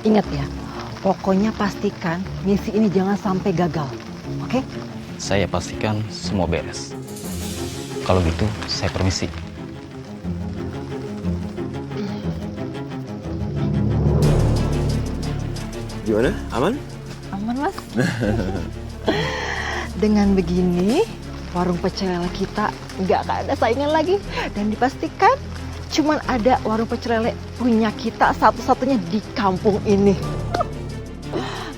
Ingat ya, pokoknya pastikan misi ini jangan sampai gagal, oke? Saya pastikan semua beres. Kalau gitu, saya permisi. Gimana? Aman? Aman, Mas. Dengan begini, warung pecel lele kita nggak ada saingan lagi. Dan dipastikan cuman ada warung pecel lele punya kita satu-satunya di kampung ini.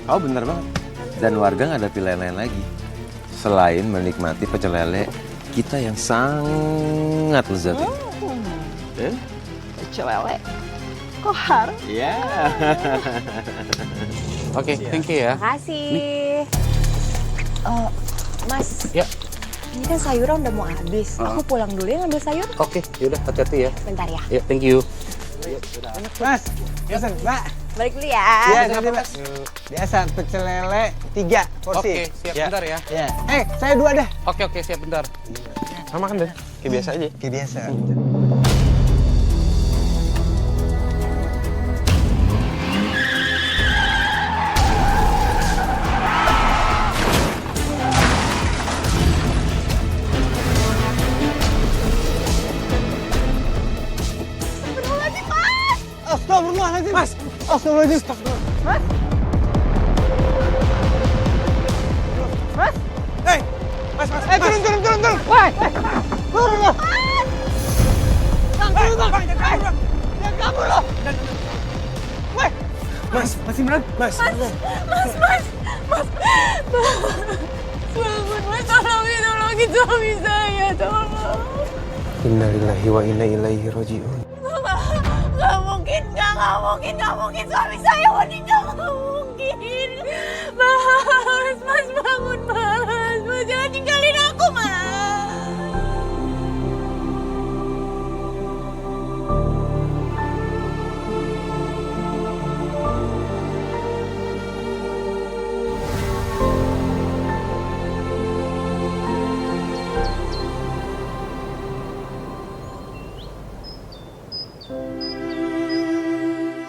Oh bener banget. Dan warga nggak ada pilihan lain lagi. Selain menikmati pecel lele kita yang sangat lezat. Pecel lele Kohar. Iya. Oke, thank you ya. Makasih. Mas. Ya. Ini kan sayuran udah mau habis. Aku pulang dulu ya ngambil sayur. Oke, yaudah hati-hati ya. Bentar ya. Ya, thank you. Mas, pesan, Mbak. Balik dulu ya. Iya, nanti Mas. Biasa pecel lele 3 porsi. Oke, siap bentar ya. Ya. Saya 2 dah. Oke, siap bentar. Sama kan deh. Kayak biasa aja. Kayak biasa. Astagfirullahaladzim. Mas, astagfirullahaladzim. Mas. Mas. Hei, Mas. Turun. Woi. Turun lo. Turun lo. Jangan kabur lo. Woi. Mas, masih beneran? Mas. Bangun Mas, tolongin suami saya, tolong. Innalillahi wa inna ilaihi raji'un. Gak mungkin suami saya meninggal, gak mungkin. Mas bangun Mas, jangan tinggalin aku Mas.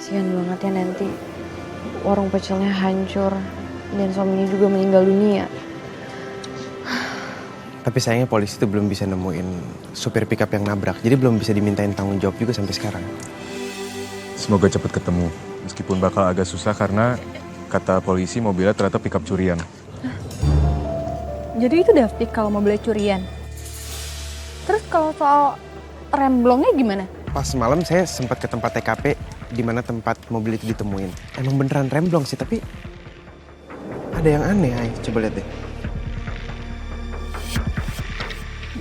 Kasian banget ya nanti warung pecelnya hancur dan suaminya juga meninggal dunia. Tapi sayangnya polisi itu belum bisa nemuin supir pickup yang nabrak. Jadi belum bisa dimintain tanggung jawab juga sampai sekarang. Semoga cepat ketemu. Meskipun bakal agak susah karena kata polisi mobilnya ternyata pickup curian. Jadi itu Davti kalau mobilnya curian. Terus kalau soal remblongnya gimana? Pas malam saya sempat ke tempat TKP di mana tempat mobil itu ditemuin. Emang beneran remblong sih, tapi ada yang aneh, Ay. Coba lihat deh.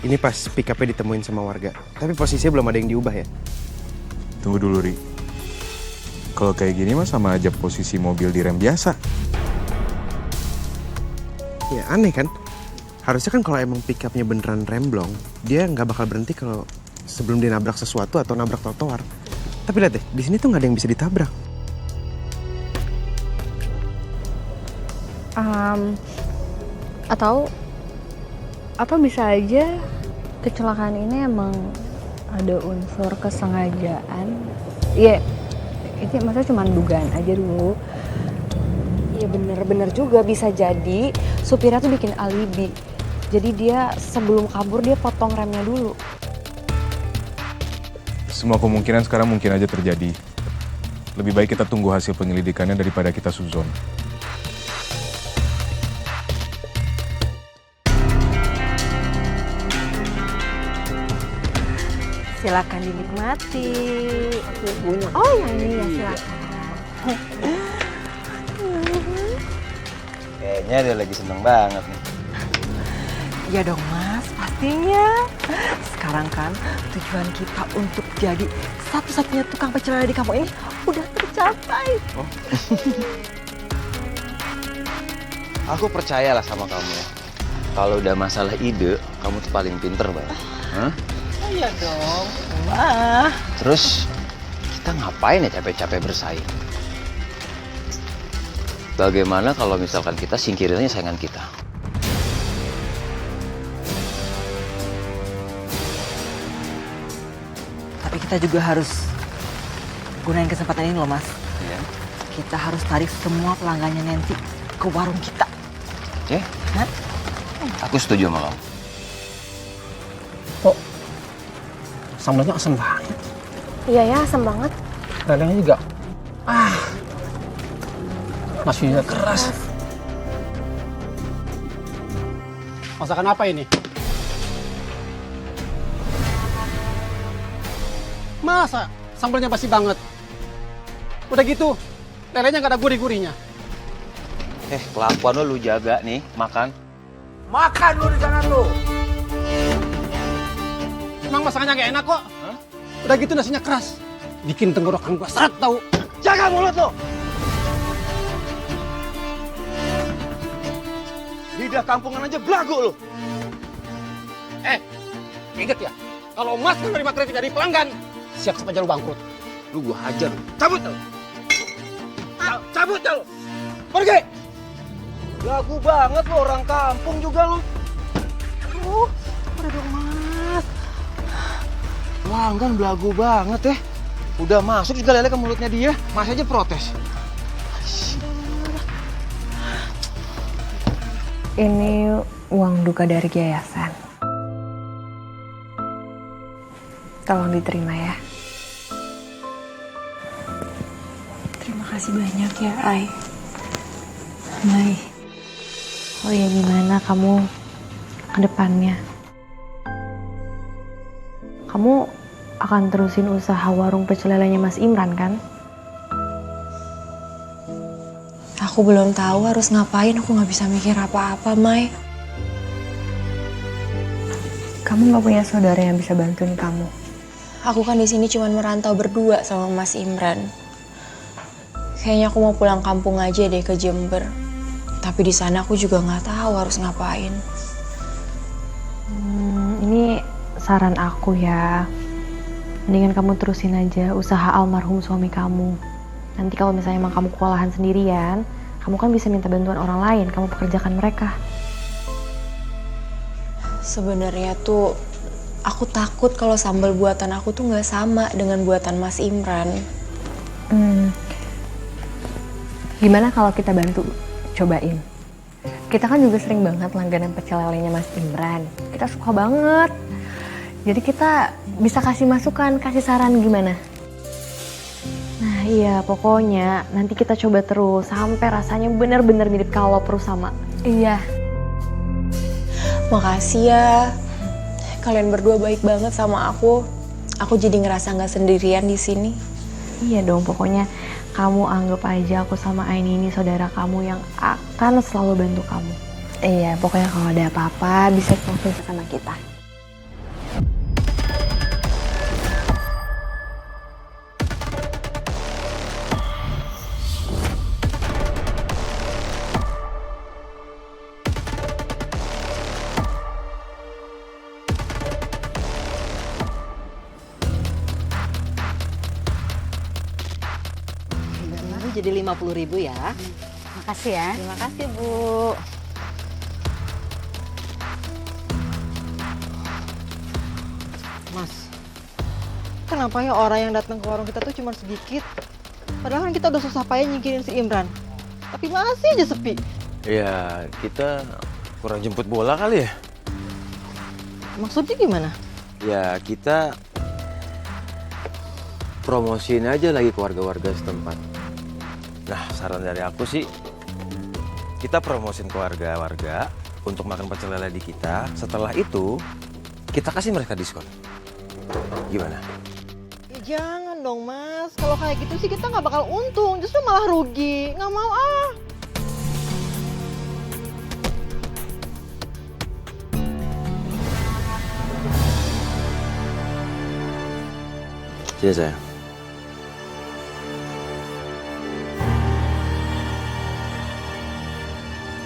Ini pas pick-up-nya ditemuin sama warga. Tapi posisinya belum ada yang diubah ya. Tunggu dulu, Ri. Kalau kayak gini mah sama aja posisi mobil di rem biasa. Ya aneh kan? Harusnya kan kalau emang pick-up-nya beneran remblong, dia nggak bakal berhenti kalau sebelum dia nabrak sesuatu atau nabrak trotoar. Tapi lihat deh, di sini tuh nggak ada yang bisa ditabrak. Atau apa bisa aja kecelakaan ini emang ada unsur kesengajaan? Iya, itu maksudnya cuma dugaan aja dulu. Iya bener juga bisa jadi supirnya tuh bikin alibi. Jadi dia sebelum kabur dia potong remnya dulu. Semua kemungkinan sekarang mungkin aja terjadi. Lebih baik kita tunggu hasil penyelidikannya daripada kita suzon. Silakan dinikmati. Oh, yang ini ya silakan. Kayaknya dia lagi seneng banget nih. Ya dong Mas, pastinya. Sekarang kan tujuan kita untuk jadi satu-satunya tukang pecel lele di kampung ini udah tercapai. Aku percayalah sama kamu. Kalau udah masalah ide, kamu tuh paling pinter banget. Hah? Iya dong. Wah. Terus kita ngapain ya capek-capek bersaing? Bagaimana kalau misalkan kita singkirinnya saingan kita? Tapi kita juga harus gunain kesempatan ini loh Mas. Iya. Kita harus tarik semua pelanggannya Nancy ke warung kita. Oke? Hah? Aku setuju sama kamu. Kok sambalnya asam banget? Iya ya, asem banget. Lelenya juga. Masih keras. Masakan apa ini? Masa sambalnya basi banget? Udah gitu, lelenya nggak ada gurih-gurihnya. Kelakuan lu jaga nih, makan. Makan lu di sana lu. Emang masakannya nggak enak kok. Hah? Udah gitu nasinya keras. Bikin tenggorokan gua seret tahu. Jaga mulut lu! Lidah kampungan aja belagu lu! Ingat ya, kalau Mas menerima kritik dari pelanggan, siap-siap aja lu bangkrut. Lu gua hajar. Cabut lu! Cabut lu! Pergi! Belagu banget lu, orang kampung juga lu. Udah dong Mas. Pelanggan belagu banget ya. Udah masuk juga lele ke mulutnya dia, masih aja protes. Ini uang duka dari yayasan. Tolong diterima ya. Terima kasih banyak ya, Ai. Mai. Oh ya, gimana kamu ke depannya? Kamu akan terusin usaha warung pecel lelenya Mas Imran kan? Aku belum tahu harus ngapain, aku nggak bisa mikir apa-apa, Mai. Kamu nggak punya saudara yang bisa bantuin kamu? Aku kan di sini cuma merantau berdua sama Mas Imran. Kayaknya aku mau pulang kampung aja deh ke Jember. Tapi di sana aku juga nggak tahu harus ngapain. Ini saran aku ya. Mendingan kamu terusin aja usaha almarhum suami kamu. Nanti kalau misalnya emang kamu kewalahan sendirian, kamu kan bisa minta bantuan orang lain, kamu pekerjakan mereka. Sebenarnya tuh aku takut kalau sambal buatan aku tuh nggak sama dengan buatan Mas Imran. Gimana kalau kita bantu cobain? Kita kan juga sering banget langganan pecel lelenya Mas Imran. Kita suka banget. Jadi kita bisa kasih masukan, kasih saran gimana? Nah iya, pokoknya nanti kita coba terus sampai rasanya benar-benar mirip kalau perlu sama. Iya. Makasih ya. Kalian berdua baik banget sama aku. Aku jadi ngerasa nggak sendirian di sini. Iya dong, pokoknya kamu anggap aja aku sama Aini ini saudara kamu yang akan selalu bantu kamu. Iya, pokoknya kalau ada apa-apa bisa langsung sama kita. Jadi 50.000 ya. Makasih ya. Terima kasih Bu. Mas, kenapa ya orang yang datang ke warung kita tuh cuma sedikit? Padahal kan kita udah susah payah nyingkirin si Imran. Tapi masih aja sepi. Ya, kita kurang jemput bola kali ya. Maksudnya gimana? Ya, kita promosiin aja lagi ke warga-warga setempat. Nah, saran dari aku sih, kita promosin ke warga-warga untuk makan pecel lele di kita. Setelah itu, kita kasih mereka diskon. Gimana? Ya, jangan dong Mas. Kalau kayak gitu sih kita nggak bakal untung, justru malah rugi. Nggak mau ah. Iya sayang.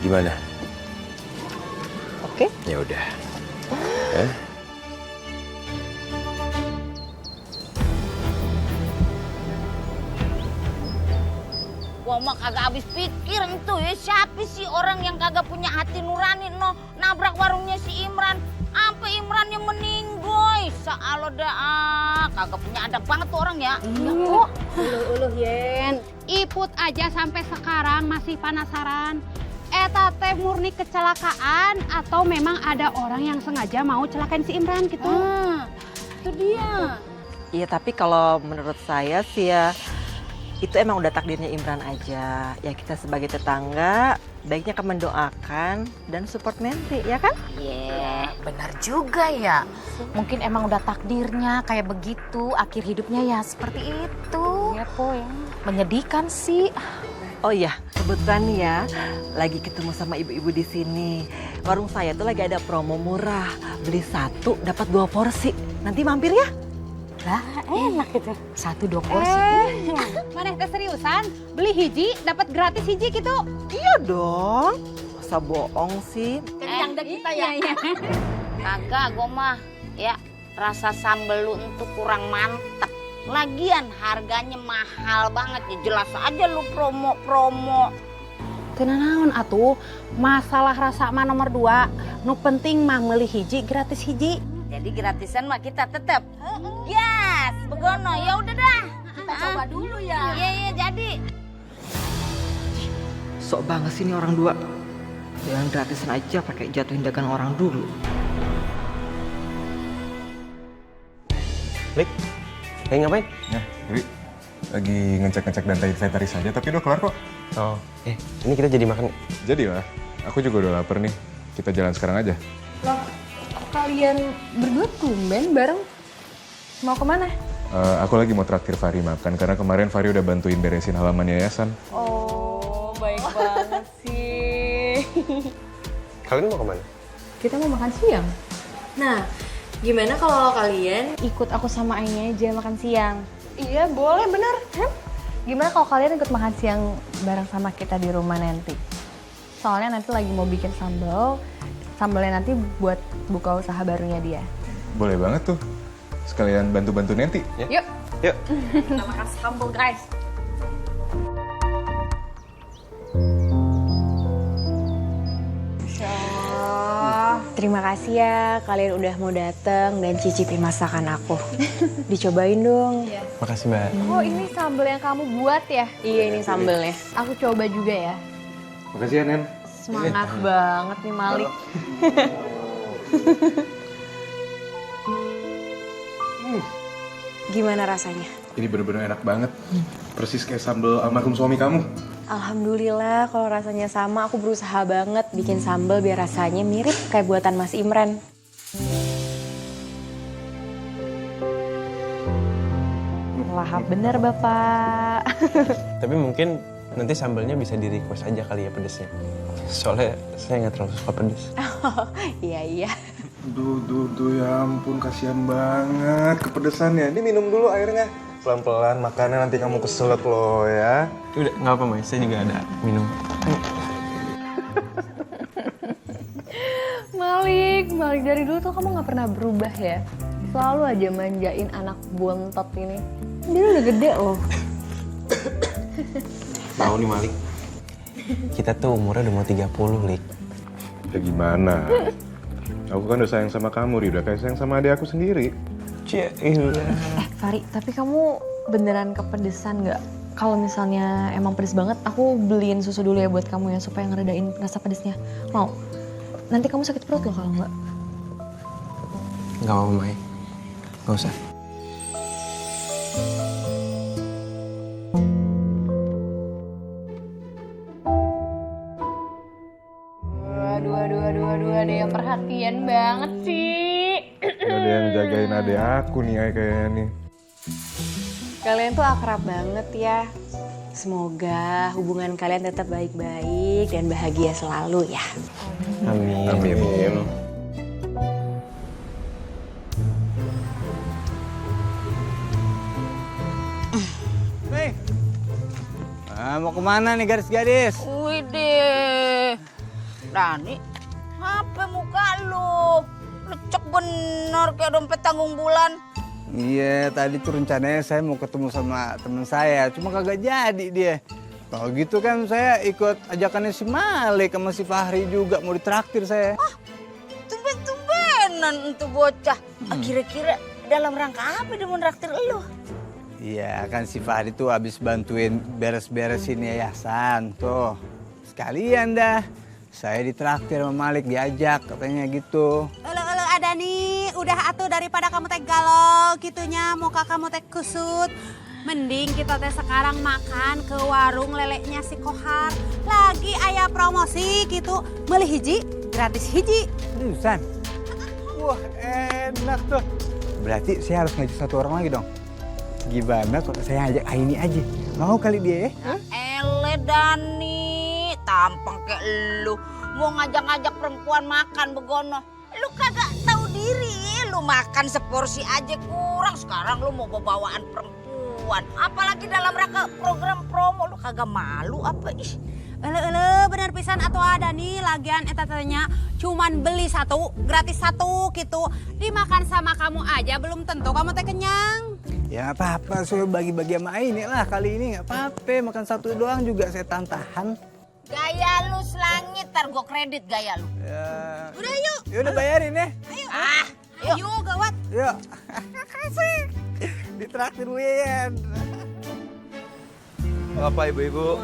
Gimana? Oke. Ya udah. Gua mah kagak habis pikir itu ya, siapa sih orang yang kagak punya hati nurani no nabrak warungnya si Imran. Sampai Imran yang meninggoy. Saalo dah, kagak punya adab banget tuh orang ya. Iya kok. Uluh Yen. Iput aja sampai sekarang masih penasaran. Eta teh murni kecelakaan atau memang ada orang yang sengaja mau celakain si Imran gitu? Itu dia. Iya, tapi kalau menurut saya sih ya, itu emang udah takdirnya Imran aja. Ya kita sebagai tetangga, baiknya kan mendoakan dan support Nanti, ya kan? Iya, benar juga ya. Mungkin emang udah takdirnya kayak begitu, akhir hidupnya ya seperti itu. Iya po ya. Menyedihkan sih. Oh iya, kebetulan nih ya, lagi ketemu sama ibu-ibu di sini. Warung saya tuh lagi ada promo murah, beli 1 dapat 2 porsi. Nanti mampir ya? Lah, enak itu. 1-2 porsi. Mana teh seriusan? Beli hiji dapat gratis hiji gitu? Iya dong. Masa bohong sih? Kenyang dah kita ya. Kagak, gue mah ya rasa sambel lu itu kurang mantep. Lagian harganya mahal banget ya, jelas aja lu promo-promo. Tenanaun atuh, masalah rasa mah nomor 2. Nu penting mah meuli hiji gratis hiji. Jadi gratisan mah kita tetep. Yes, begono. Ya udah dah. Kita coba dulu ya. Iya, jadi. Sok banget sih ini orang 2. Jangan gratisan aja pakai jatuhin dagang orang dulu. Lik, lagi ngapain? Nah, jadi lagi ngecek-ngecek data inventaris saja, tapi udah kelar kok. Oh, ini kita jadi makan. Jadi lah, aku juga udah lapar nih. Kita jalan sekarang aja. Loh, kalian berdua tumben bareng. Mau kemana? Aku lagi mau traktir Fahri makan, karena kemarin Fahri udah bantuin beresin halaman yayasan. Oh, baik banget sih. Kalian mau kemana? Kita mau makan siang. Nah, gimana kalau kalian ikut aku sama Ainya aja makan siang? Iya, boleh, bener. Gimana kalau kalian ikut makan siang bareng sama kita di rumah Nanti? Soalnya nanti lagi mau bikin sambalnya nanti buat buka usaha barunya dia. Boleh banget tuh. Sekalian bantu-bantu Nanti. Yuk. Yuk. Kita makan sambal, guys. Terima kasih ya kalian udah mau datang dan cicipin masakan aku. Dicobain dong. Makasih, Mbak. Oh, ini sambal yang kamu buat ya? Iya, ini sambalnya. Aku coba juga ya. Makasih ya, Nen. Semangat banget nih Malik. Gimana rasanya? Ini bener-bener enak banget. Persis kayak sambal almarhum suami kamu. Alhamdulillah kalau rasanya sama, aku berusaha banget bikin sambal biar rasanya mirip kayak buatan Mas Imran. Lahap bener Bapak. Tapi mungkin nanti sambalnya bisa di request aja kali ya pedesnya. Soalnya saya nggak terlalu suka pedes. Iya. Duh, ya ampun, kasihan banget kepedesannya. Ini minum dulu airnya. Pelan-pelan makannya, nanti kamu keselak loh ya. Udah, nggak apa Mas, saya juga ada minum. Malik dari dulu tuh kamu nggak pernah berubah ya. Selalu aja manjain anak bontot ini. Dia udah gede loh. Tahu nih Malik, kita tuh umurnya udah mau 30, Lik. Ya gimana? Aku kan udah sayang sama kamu, Ri. Udah kayak sayang sama adik aku sendiri. Fari, tapi kamu beneran kepedesan nggak? Kalau misalnya emang pedes banget, aku beliin susu dulu ya buat kamu ya supaya ngeredain rasa pedesnya. Mau? Nanti kamu sakit perut loh kalau nggak. Nggak apa-apa, Mai. Nggak usah. Aduh, ada yang perhatian banget sih. Gak ada yang jagain adik aku nih kayaknya nih. Kalian tuh akrab banget ya. Semoga hubungan kalian tetap baik-baik dan bahagia selalu ya. Amin. Mau kemana nih gadis-gadis? Widih, Dani, apa muka lu? Lecek bener kayak dompet tanggung bulan. Iya, tadi tuh rencananya saya mau ketemu sama teman saya, cuma kagak jadi dia. Tahu gitu kan saya ikut ajakannya si Malik sama si Fahri juga mau ditraktir saya. Oh, tumben-tumbenan itu bocah. Kira-kira dalam rangka apa dia mau traktir lu? Iya, kan si Fahri tuh habis bantuin beres-beresin yayasan tuh. Sekalian dah, saya ditraktir sama Malik diajak katanya gitu. Elu ada nih, udah atuh daripada kamu teh galau gitunya, muka kamu teh kusut. Mending kita teh sekarang makan ke warung leleknya si Kohar. Lagi aya promosi gitu, beli hiji, gratis hiji. Seriusan? Wah, enak tuh. Berarti saya harus ngajak satu orang lagi dong. Gimana kalau saya ajak Aini aja? Mau kali dia ya? Ele Dani, tampang kayak lu. Mau ngajak-ngajak perempuan makan begono. Lu kagak tahu diri, lu makan seporsi aja kurang. Sekarang lu mau bawaan perempuan. Apalagi dalam rangka program promo, lu kagak malu apa? Ih. Ele bener pisan atuh ada nih lagian eta tanya cuman beli satu gratis satu gitu. Dimakan sama kamu aja belum tentu kamu teh kenyang. Ya apa-apa, saya bagi-bagi sama Aini lah kali ini nggak apa-apa. Makan satu doang juga saya tahan. Gaya lu selangit, ntar gua kredit gaya lu. Ya. Udah yuk. Ya udah bayarin ya. Ayo. Yuk. Ayo gawat. Yuk. Makasih. Ditraktir Wian. Apa ibu-ibu?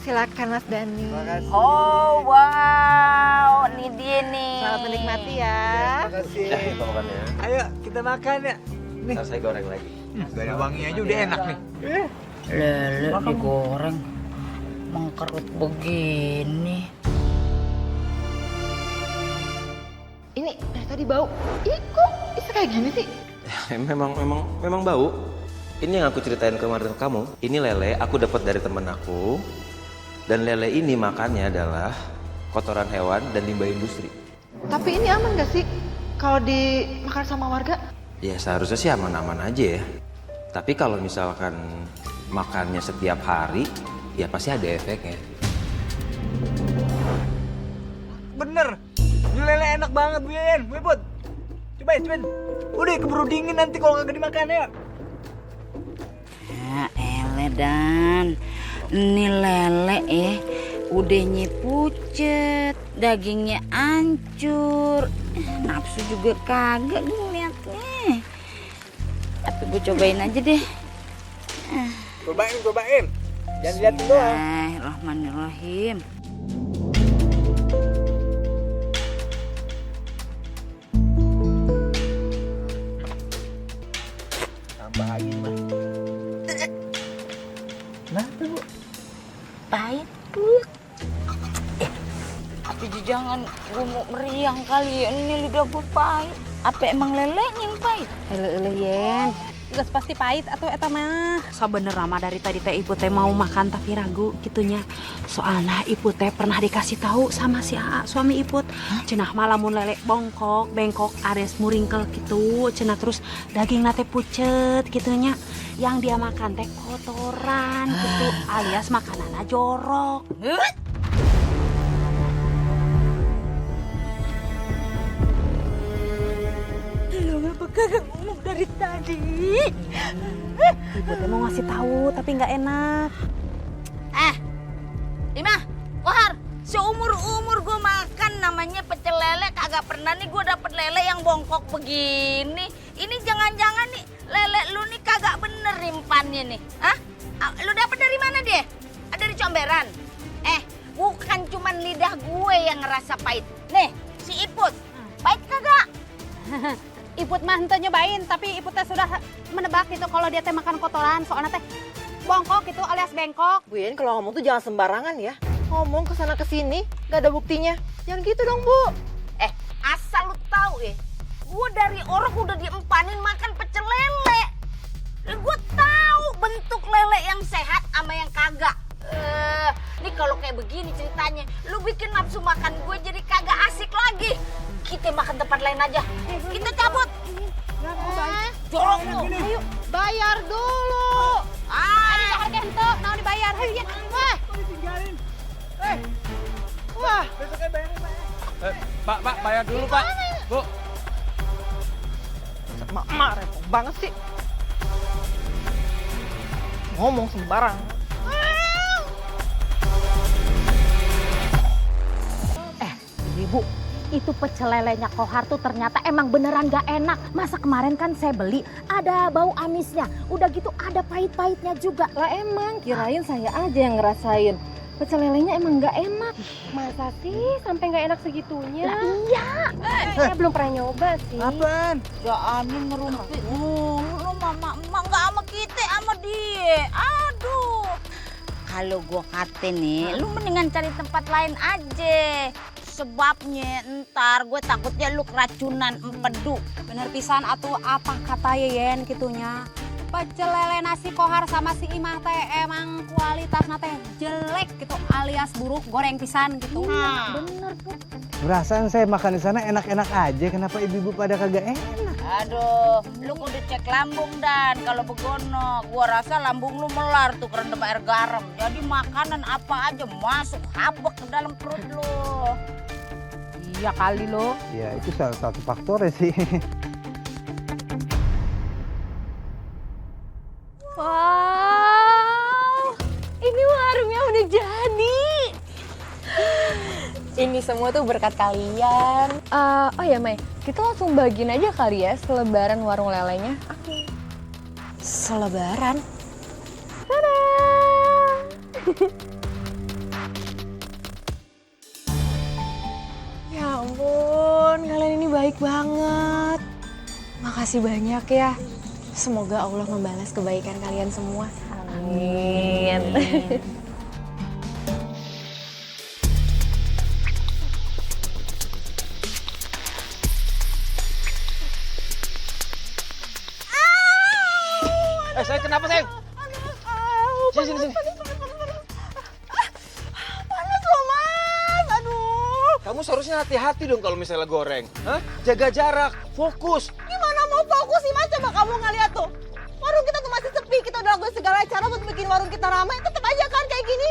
Silakan Mas Dani. Oh wow, ini dia nih. Selamat menikmati ya. Makasih. Kita makan ya. Ayo kita makan ya. Ntar saya goreng lagi. Dari wanginya aja udah enak nih. Lele digoreng, mengkerut begini. Ini dari tadi bau. Ih kok bisa kayak gini sih? Memang bau. Ini yang aku ceritain kemarin ke kamu. Ini lele aku dapat dari temen aku. Dan lele ini makannya adalah kotoran hewan dan limbah industri. Tapi ini aman gak sih kalau dimakan sama warga? Ya seharusnya sih aman-aman aja ya. Tapi kalau misalkan makannya setiap hari, ya pasti ada efeknya. Bener. Ini lele enak banget, Wian. Wibut. Cobain. Udah keburu dingin nanti kalau kagak dimakan ya. Nah, ele Dan. Ini lele udahnya pucet, dagingnya hancur. Nafsu juga kagak gue liatnya. Tapi gue cobain aja deh. Cobain. Jangan liatin doang. Bismillahirrahmanirrahim. Tambah lagi, Mbak. Kenapa, Bu? Pahit Bu. Tapi jangan gue mau meriang kali ya. Ini lidah gue pahit. Apa emang lelenya yang pahit? Ele Yen. Geus pasti pahit atau eta mah. Sabener mah dari tadi teh ibu teh mau makan tapi ragu gitunya. Soalnya ibu teh pernah dikasih tahu sama si AA suami ibu. Cenah mah lamun lele bengkok ares muringkel gitu. Cenah terus daging nate pucet gitunya. Yang dia makan teh kotoran gitu alias makanannya jorok. Lu ngapa kagak ngomong dari tadi? Ibu teh mau ngasih tahu tapi nggak enak. Imah, Kohar, seumur-umur gue makan namanya pecel lele kagak pernah nih gue dapet lele yang bongkok begini. Ini jangan-jangan nih lele lu nih kagak bener rimpannya nih. Hah? Lu dapet dari mana dia? Dari comberan? Bukan cuman lidah gue yang ngerasa pahit. Nih, si Iput, pahit kagak? Iput mah henteu nyobain tapi Iput teh sudah menebak gitu kalau dia teh makan kotoran soalnya teh bongkok gitu alias bengkok. Bu Yen kalau ngomong tuh jangan sembarangan ya. Ngomong kesana kesini gak ada buktinya. Jangan gitu dong Bu. Asal lu tahu gue dari orang udah diempanin makan pecel lele. Gue tahu bentuk lele yang sehat sama yang kagak. Nih kalau kayak begini ceritanya, lu bikin nafsu makan gue jadi kagak asik lagi. Kita makan tempat lain aja. Kita cabut. Jorok lu. Ayo bayar dulu. Ada harga henteu, naon dibayar. Ayo ya. Wah. Pak, bayar dulu, Pak. Bu. Emak repot banget sih. Ngomong sembarang. Ibu, itu pecel lelenya Kohar tuh ternyata emang beneran gak enak. Masa kemarin kan saya beli, ada bau amisnya. Udah gitu ada pahit-pahitnya juga. Lah emang, kirain saya aja yang ngerasain. Pecel lelenya emang nggak enak. Masa sih sampai nggak enak segitunya? Lah iya. Saya belum pernah nyoba sih. Apaan? Ya anu ngerumpi mulu mama emak nggak sama kita sama dia. Aduh. Kalau gua kata nih, lu mendingan cari tempat lain aja. Sebabnya ntar gue takutnya lu keracunan empedu. Bener pisan atuh apa kata Yeyen gitunya. Pecel lele nasi Kohar sama si Imah teh emang kualitasnya teh jelek gitu alias buruk goreng pisan gitu. Nah. Bener tuh. Perasaan saya makan di sana enak-enak aja, kenapa ibu-ibu pada kagak enak? Aduh, lu kudu cek lambung dan kalau begono, gua rasa lambung lu melar tuh kerendam air garam. Jadi makanan apa aja masuk habek ke dalam perut lu. Iya kali lo. Ya itu salah satu faktornya sih. Wow, ini warungnya udah jadi. Ini semua tuh berkat kalian. Oh ya Mai, kita langsung bagiin aja kali ya selebaran warung lelenya. Oke. Selebaran. Tada! Ya ampun, kalian ini baik banget. Makasih banyak ya. Semoga Allah membalas kebaikan kalian semua. Amin. Saya kenapa, Sayang? Sini. Panas loh, Mas. Aduh. Kamu seharusnya hati-hati dong kalau misalnya goreng. Hah? Jaga jarak, fokus. Gimana mau fokus sih, Mas? Coba kamu ngeliat tuh. Warung kita tuh masih sepi. Kita udah lakuin segala cara buat bikin warung kita ramai. Tetep aja kan kayak gini.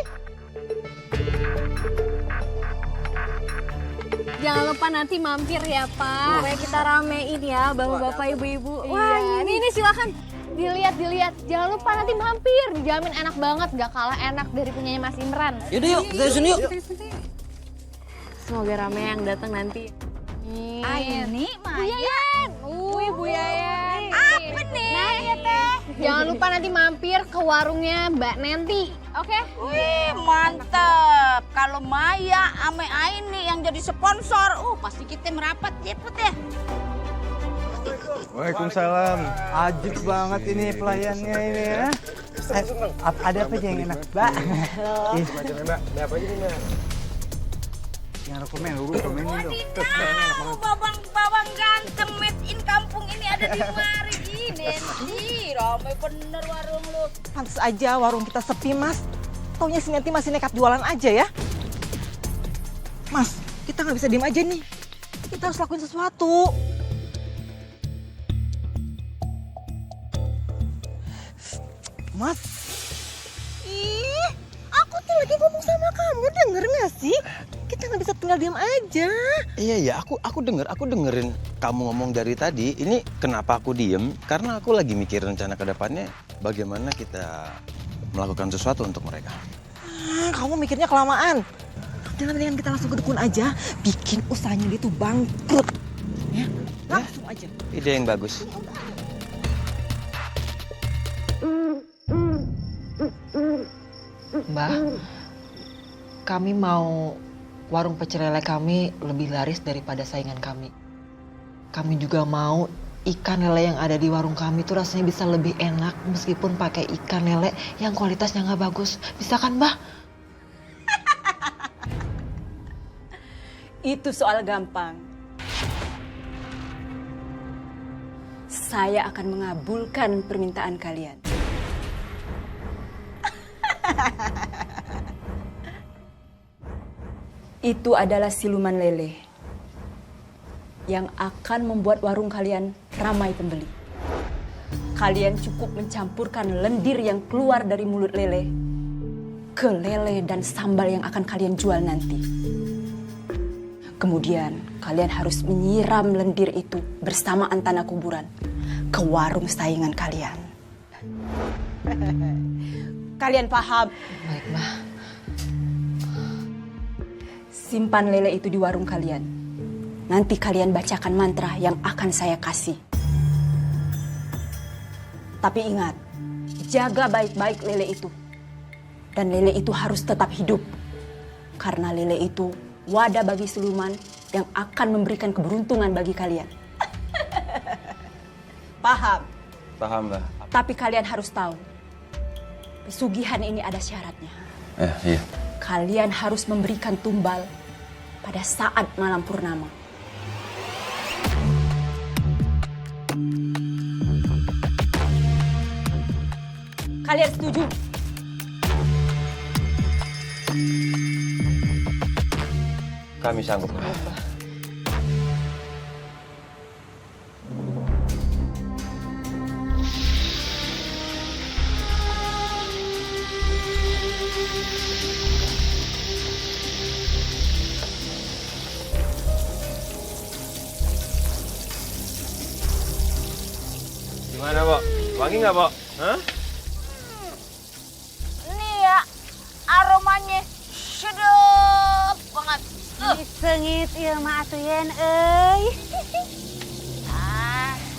Jangan lupa nanti mampir ya Pak. Supaya kita ramein ya bapak-bapak ibu-ibu. Wah ini silakan. Dilihat. Jangan lupa nanti mampir. Dijamin enak banget. Gak kalah enak dari punyanya Mas Imran. Yaudah yuk, kita sini yuk. Semoga rame yang datang nanti. Ini Bu Yayan. Bu Yayan. Apa nih? Nah ya teh. Jangan lupa nanti mampir ke warungnya Mbak Nenti. Oke? Wih, mantap. Kalau Maya ame Aini yang jadi sponsor, pasti kita merapat cepet ya. Waalaikumsalam. Ajib banget ini pelayannya ini ya. Ada apa aja yang enak, Mbak? Macam Mbak, ada apa aja nih, Mbak? Yang rekomen, lu rekomenin dong. Babang ganteng made in kampung ini ada di mari ini. Ramai bener warung lu. Pantes aja warung kita sepi, Mas. Taunya si Nenti masih nekat jualan aja ya. Mas, kita nggak bisa diem aja nih. Kita harus lakuin sesuatu. Mas. Ih, aku tuh lagi ngomong sama kamu, denger nggak sih? Kita nggak bisa tinggal diam aja. Iya, aku dengerin kamu ngomong dari tadi. Ini kenapa aku diem? Karena aku lagi mikir rencana ke depannya bagaimana kita melakukan sesuatu untuk mereka. Kamu mikirnya kelamaan. Jangan mendingan kita langsung ke dukun aja, bikin usahanya dia tuh bangkrut. Ya, langsung aja. Ide yang bagus. Mbak, kami mau warung pecel lele kami lebih laris daripada saingan kami. Kami juga mau ikan lele yang ada di warung kami tuh rasanya bisa lebih enak meskipun pakai ikan lele yang kualitasnya nggak bagus. Bisa kan, Mbak? Itu soal gampang. Saya akan mengabulkan permintaan kalian. Itu adalah siluman lele yang akan membuat warung kalian ramai pembeli. Kalian cukup mencampurkan lendir yang keluar dari mulut lele ke lele dan sambal yang akan kalian jual nanti. Kemudian kalian harus menyiram lendir itu bersamaan tanah kuburan ke warung saingan kalian. Kalian paham? Baik, Mbak. Simpan lele itu di warung kalian. Nanti kalian bacakan mantra yang akan saya kasih. Tapi ingat, jaga baik-baik lele itu. Dan lele itu harus tetap hidup. Karena lele itu wadah bagi siluman yang akan memberikan keberuntungan bagi kalian. Paham? Paham, Mbak. Tapi kalian harus tahu, pesugihan ini ada syaratnya. Iya. Kalian harus memberikan tumbal pada saat malam purnama. Kalian setuju? Kami sanggup. Gimana, Bo? Wangi nggak, Bo? Hah? Ini ya aromanya sedap banget. Sengit ieu mah atuh yen euy.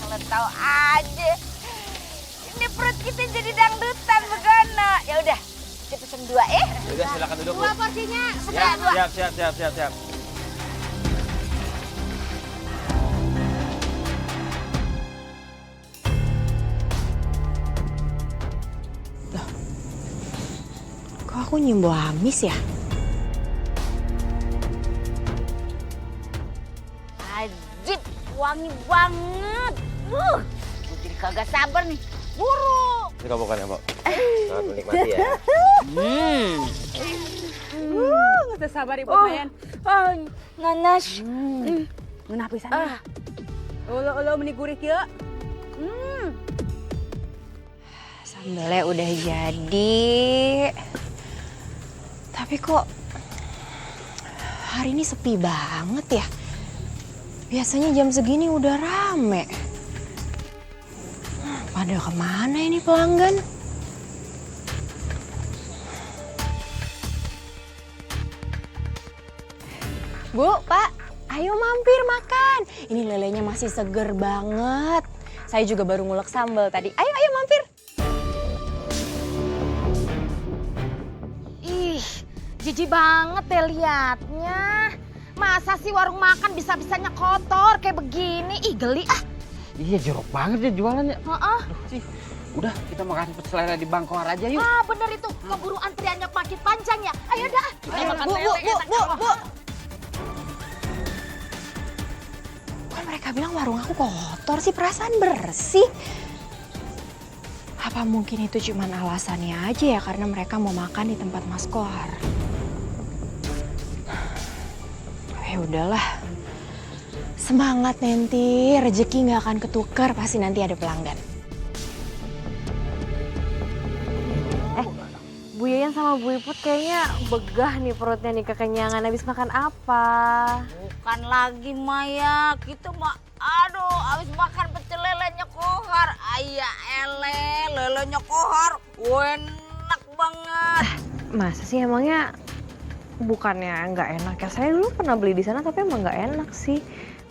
Kalau tahu aja. Ini perut kita jadi dangdutan begana. Ya udah, kita pesen 2 Udah silakan duduk, Bu. 2 porsinya. Siap. Kok aku nyium bau amis ya? Ajib, wangi banget. Gue jadi kagak sabar nih. Buru. Ini kabukan ya, Bo. Selamat menikmati ya. Nggak usah sabar Ibu Mayan. Nanas. Ngeunah pisan. Ulo meni gurih kieu. Sambelnya udah jadi. Tapi kok hari ini sepi banget ya? Biasanya jam segini udah rame. Pada kemana ini pelanggan? Bu, Pak, ayo mampir makan. Ini lelenya masih seger banget. Saya juga baru ngulek sambal tadi. Ayo mampir. Ih, jijik banget ya liatnya. Masa sih warung makan bisa-bisanya kotor kayak begini? Ih, geli ah. Iya, jorok banget ya jualannya. Heeh. Udah, kita makan pecel lele di Bangkoar aja yuk. Ah, bener itu. Keburu antriannya makin panjang ya. Ayo dah. Kita makan Bu. enak. Kok mereka bilang warung aku kotor sih, perasaan bersih. Apa mungkin itu cuma alasannya aja ya karena mereka mau makan di tempat Mas Kohar. Ya udahlah. Semangat nanti, rezeki nggak akan ketukar, pasti nanti ada pelanggan. Bu Yayan sama Bu Iput kayaknya begah nih perutnya nih, kekenyangan habis makan apa? Bukan lagi Maya, kita mah aduh habis makan pecel lelenya Kohar. Ayah lelenya Kohar enak banget. Masa sih emangnya bukannya nggak enak ya? Saya dulu pernah beli di sana tapi emang nggak enak sih.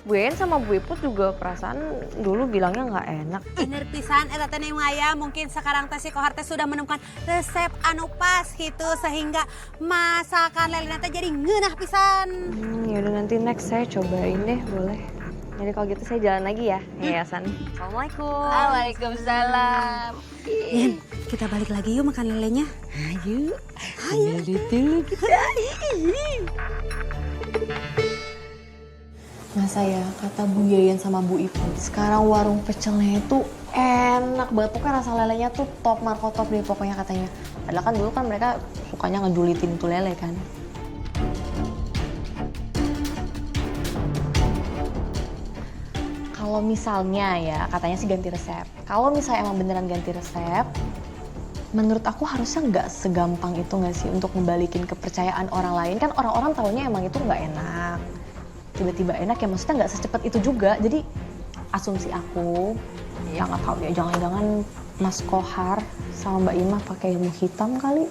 Bu Yayan sama Bu Iput juga perasaan dulu bilangnya nggak enak. Bener pisan eta teh Maya, mungkin sekarang teh si Kohar teh sudah menemukan resep anu pas gitu sehingga masakan lelena teh jadi ngeunah pisan. Yaudah nanti next saya cobain deh, boleh. Jadi kalau gitu saya jalan lagi ya, yayasan. Assalamualaikum. Waalaikumsalam. Yen, kita balik lagi yuk makan lelenya. Ayo. Ayo dulu kita. Masa ya, kata Bu Yayan sama Bu Iput, sekarang warung pecelnya itu enak banget. Pokoknya rasa lelenya tuh top marko top deh pokoknya katanya. Padahal kan dulu kan mereka sukanya ngejulitin tuh lele kan. Kalau misalnya ya, katanya sih ganti resep. Kalau misalnya emang beneran ganti resep, menurut aku harusnya nggak segampang itu nggak sih untuk ngebalikin kepercayaan orang lain. Kan orang-orang taunya emang itu nggak enak. tiba-tiba enak ya maksudnya nggak secepat itu juga. Jadi asumsi aku, ya nggak tahu ya, jangan-jangan Mas Kohar sama Mbak Ima pakai ilmu hitam kali.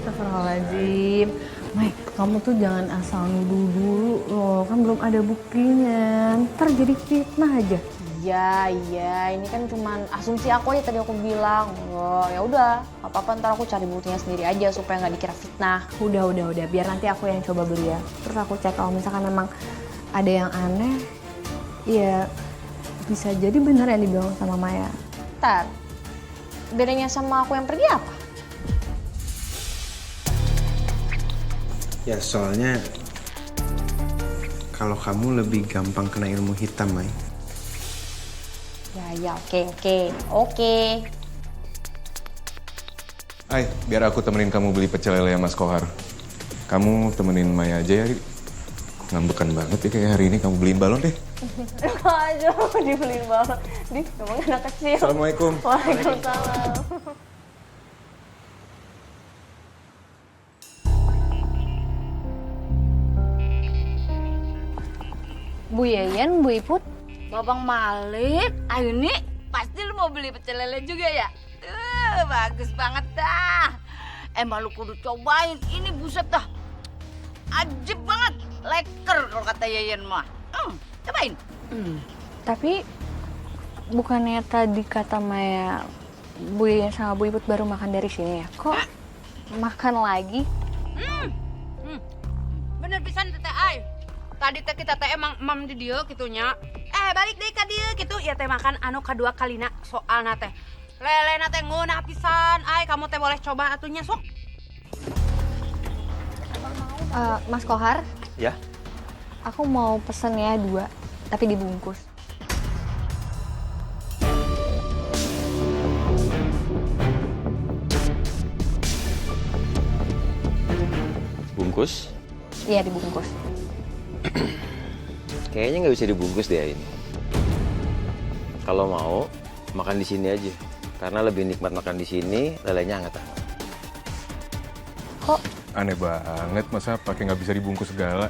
Astagfirullahaladzim. Mai, kamu tuh jangan asal nuduh dulu loh, kan belum ada buktinya. Ntar jadi fitnah aja. Iya, ini kan cuman asumsi aku aja tadi aku bilang. Oh, ya udah, apa-apa ntar aku cari buktinya sendiri aja supaya nggak dikira fitnah. Udah, biar nanti aku yang coba beli ya. Terus aku cek kalau misalkan memang ada yang aneh, ya bisa jadi benar yang dibilang sama Maya. Ntar, bedanya sama aku yang pergi apa? Ya soalnya kalau kamu lebih gampang kena ilmu hitam, Mai. Ya, oke. Ay, biar aku temenin kamu beli pecel lele Mas Kohar. Kamu temenin Maya aja ya. Ngambekan banget ya kayak hari ini, kamu beliin balon deh. Kok aja dibeliin balon? Di, emang anak kecil. Assalamualaikum. Waalaikumsalam. Bu Yeyen, Bu Iput, Babang Malik, ayo nih, pasti lu mau beli pecel lele juga ya? Bagus banget dah. Emang lu kudu cobain, ini buset dah. Ajib banget, leker kalau kata Yeyen mah. Cobain. tapi bukannya tadi kata Maya, Bu Yeyen sama Bu Iput baru makan dari sini ya? Kok makan lagi? Bener pisan teh ay. Tadi teh kita teh emang mam di dieu kitunya. Balik deui ka dieu kitu ya teh makan anu kadua kalina soalna teh. Lelena teh ngeunah pisan. Ay kamu teh boleh coba atunya sok. Mas Kohar, Ya, aku mau pesen ya 2, tapi dibungkus. bungkus. Iya, dibungkus. Kayaknya nggak bisa dibungkus deh ini. Kalau mau, makan di sini aja. Karena lebih nikmat makan di sini, lelenya hangat. Kok Aneh banget, masa pakai nggak bisa dibungkus segala?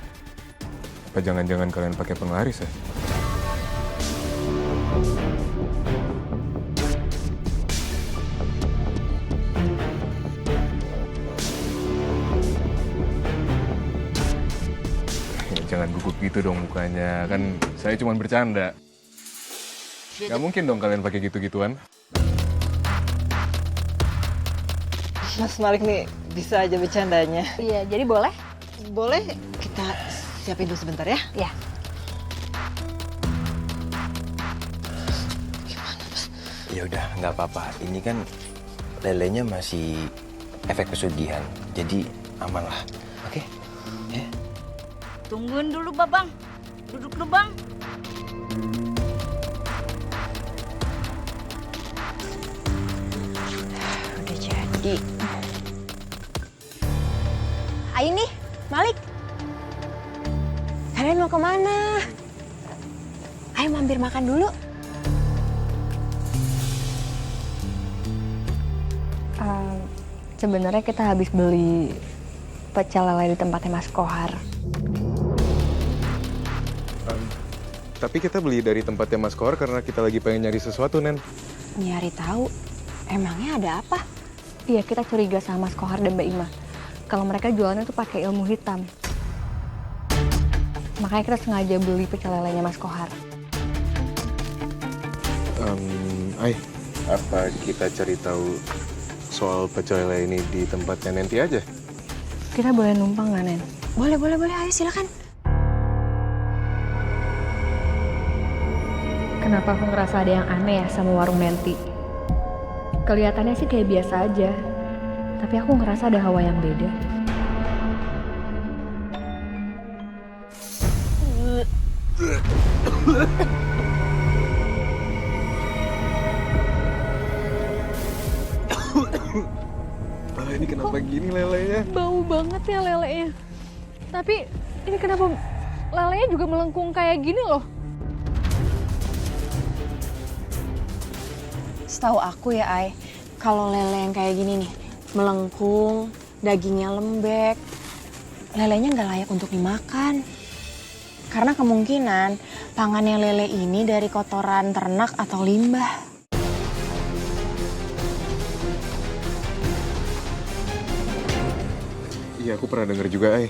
Apa jangan-jangan kalian pakai penglaris ya? Ya, jangan gugup gitu dong mukanya, kan saya cuma bercanda. Gak mungkin dong kalian pakai gitu-gituan. Mas Malik nih bisa aja bercandanya. iya, jadi boleh? Boleh kita siapin dulu sebentar ya? Ya. Ya udah, nggak apa-apa. Ini kan lelenya masih efek pesugihan, jadi aman lah. Oke? Ya. Tungguin dulu Babang. Duduk dulu Bang. Udah jadi. Ayo nih, Malik. Kalian mau kemana? Ayo mampir makan dulu. Sebenarnya kita habis beli pecel lele di tempatnya Mas Kohar. Tapi kita beli dari tempatnya Mas Kohar karena kita lagi pengen nyari sesuatu, Nen. Nyari tahu, emangnya ada apa? Iya, kita curiga sama Mas Kohar dan Mbak Ima. Kalau mereka jualannya tuh pakai ilmu hitam. Makanya kita sengaja beli pecel lelenya Mas Kohar. Ay, apa kita cari tahu soal pecel lele ini di tempatnya Nenti aja? Kita boleh numpang nggak, Nen? Boleh, ayo silakan. Kenapa aku ngerasa ada yang aneh ya sama warung Nenti? Kelihatannya sih kayak biasa aja, tapi aku ngerasa ada hawa yang beda. Ini kenapa gini lelenya? Bau banget ya lelenya. Tapi ini kenapa lelenya juga melengkung kayak gini loh? Setahu aku ya, Ai, kalau lele yang kayak gini nih, melengkung, dagingnya lembek, lelenya nggak layak untuk dimakan. Karena kemungkinan pangannya lele ini dari kotoran ternak atau limbah. Iya, aku pernah denger juga,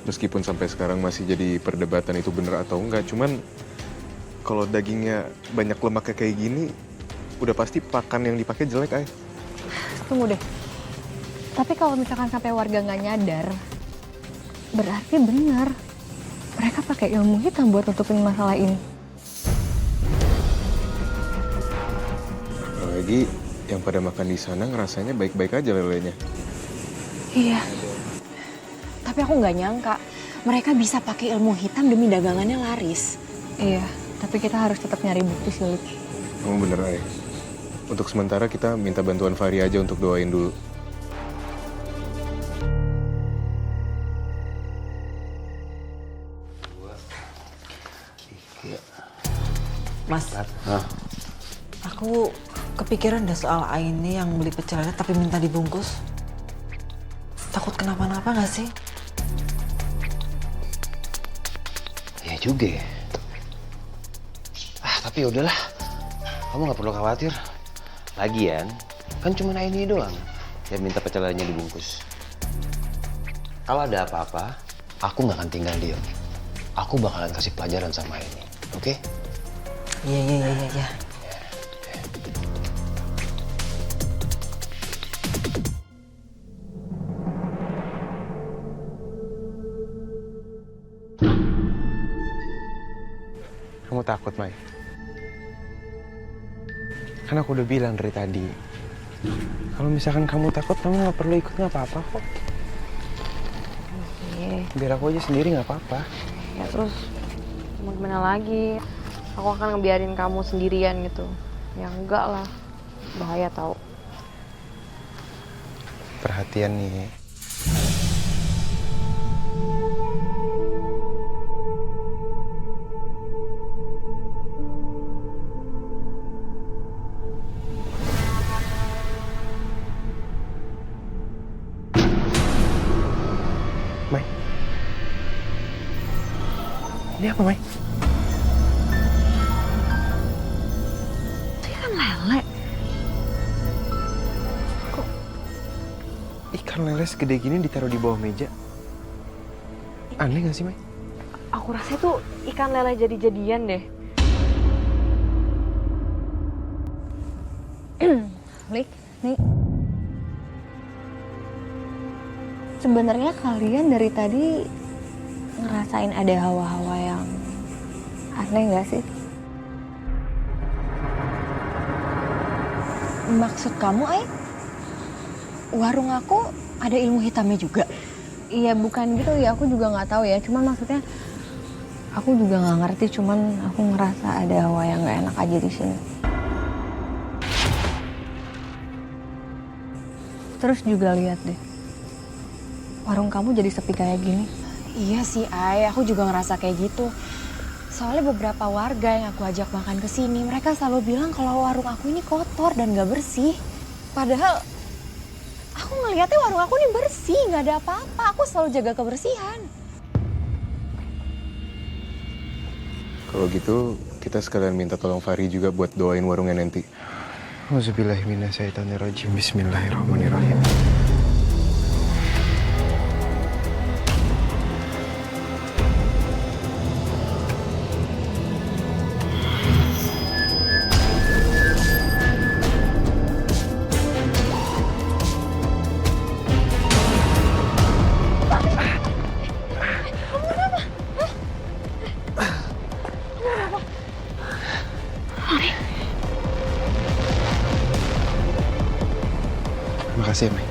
meskipun sampai sekarang masih jadi perdebatan itu bener atau enggak, cuman kalau dagingnya banyak lemaknya kayak gini, udah pasti pakan yang dipakai jelek, Tunggu deh. Tapi kalau misalkan sampai warga nggak nyadar, berarti benar. Mereka pakai ilmu hitam buat nutupin masalah ini. Apalagi yang pada makan di sana ngerasanya baik-baik aja lelenya. Iya. Tapi aku nggak nyangka mereka bisa pakai ilmu hitam demi dagangannya laris. Iya, tapi kita harus tetap nyari bukti sih, Lik. Kamu bener, Untuk sementara kita minta bantuan Fahri aja untuk doain dulu. Mas, aku kepikiran deh soal Aini yang beli pecel lele tapi minta dibungkus. Takut kenapa-napa gak sih? Ya juga ya. Tapi udahlah, kamu gak perlu khawatir. Lagian, kan cuma Aini doang yang minta pecel lelenya dibungkus. Kalau ada apa-apa, aku gak akan tinggal diam. Aku bakalan kasih pelajaran sama Aini, oke? Iya. Kamu takut, Mai? Kan aku udah bilang dari tadi. Kalau misalkan kamu takut, kamu gak perlu ikut, gak apa-apa kok. Iya. Biar aku aja sendiri gak apa-apa. Ya terus mau gimana lagi? Aku akan ngebiarin kamu sendirian gitu. Ya enggak lah. Bahaya tau. Perhatian nih. Mai. Ini apa, Mai? Lele. Ikan lele segede gini ditaruh di bawah meja. Aneh gak sih, Mai? Aku rasa itu ikan lele jadi-jadian deh. Lik, nih. Sebenarnya kalian dari tadi ngerasain ada hawa-hawa yang aneh nggak sih? Maksud kamu, warung aku ada ilmu hitamnya juga? Iya, bukan gitu ya. Aku juga nggak tahu ya. Cuman maksudnya aku juga nggak ngerti. Cuman aku ngerasa ada hawa yang nggak enak aja di sini. Terus juga lihat deh, warung kamu jadi sepi kayak gini. Iya sih, aku juga ngerasa kayak gitu. Soalnya beberapa warga yang aku ajak makan ke sini, mereka selalu bilang kalau warung aku ini kotor dan gak bersih. Padahal aku ngelihatnya warung aku ini bersih, gak ada apa-apa. Aku selalu jaga kebersihan. Kalau gitu, kita sekalian minta tolong Fahri juga buat doain warungnya nanti. Auzubillahiminasyaitonirrajim. Bismillahirrahmanirrahim. Makasih ya, Mai.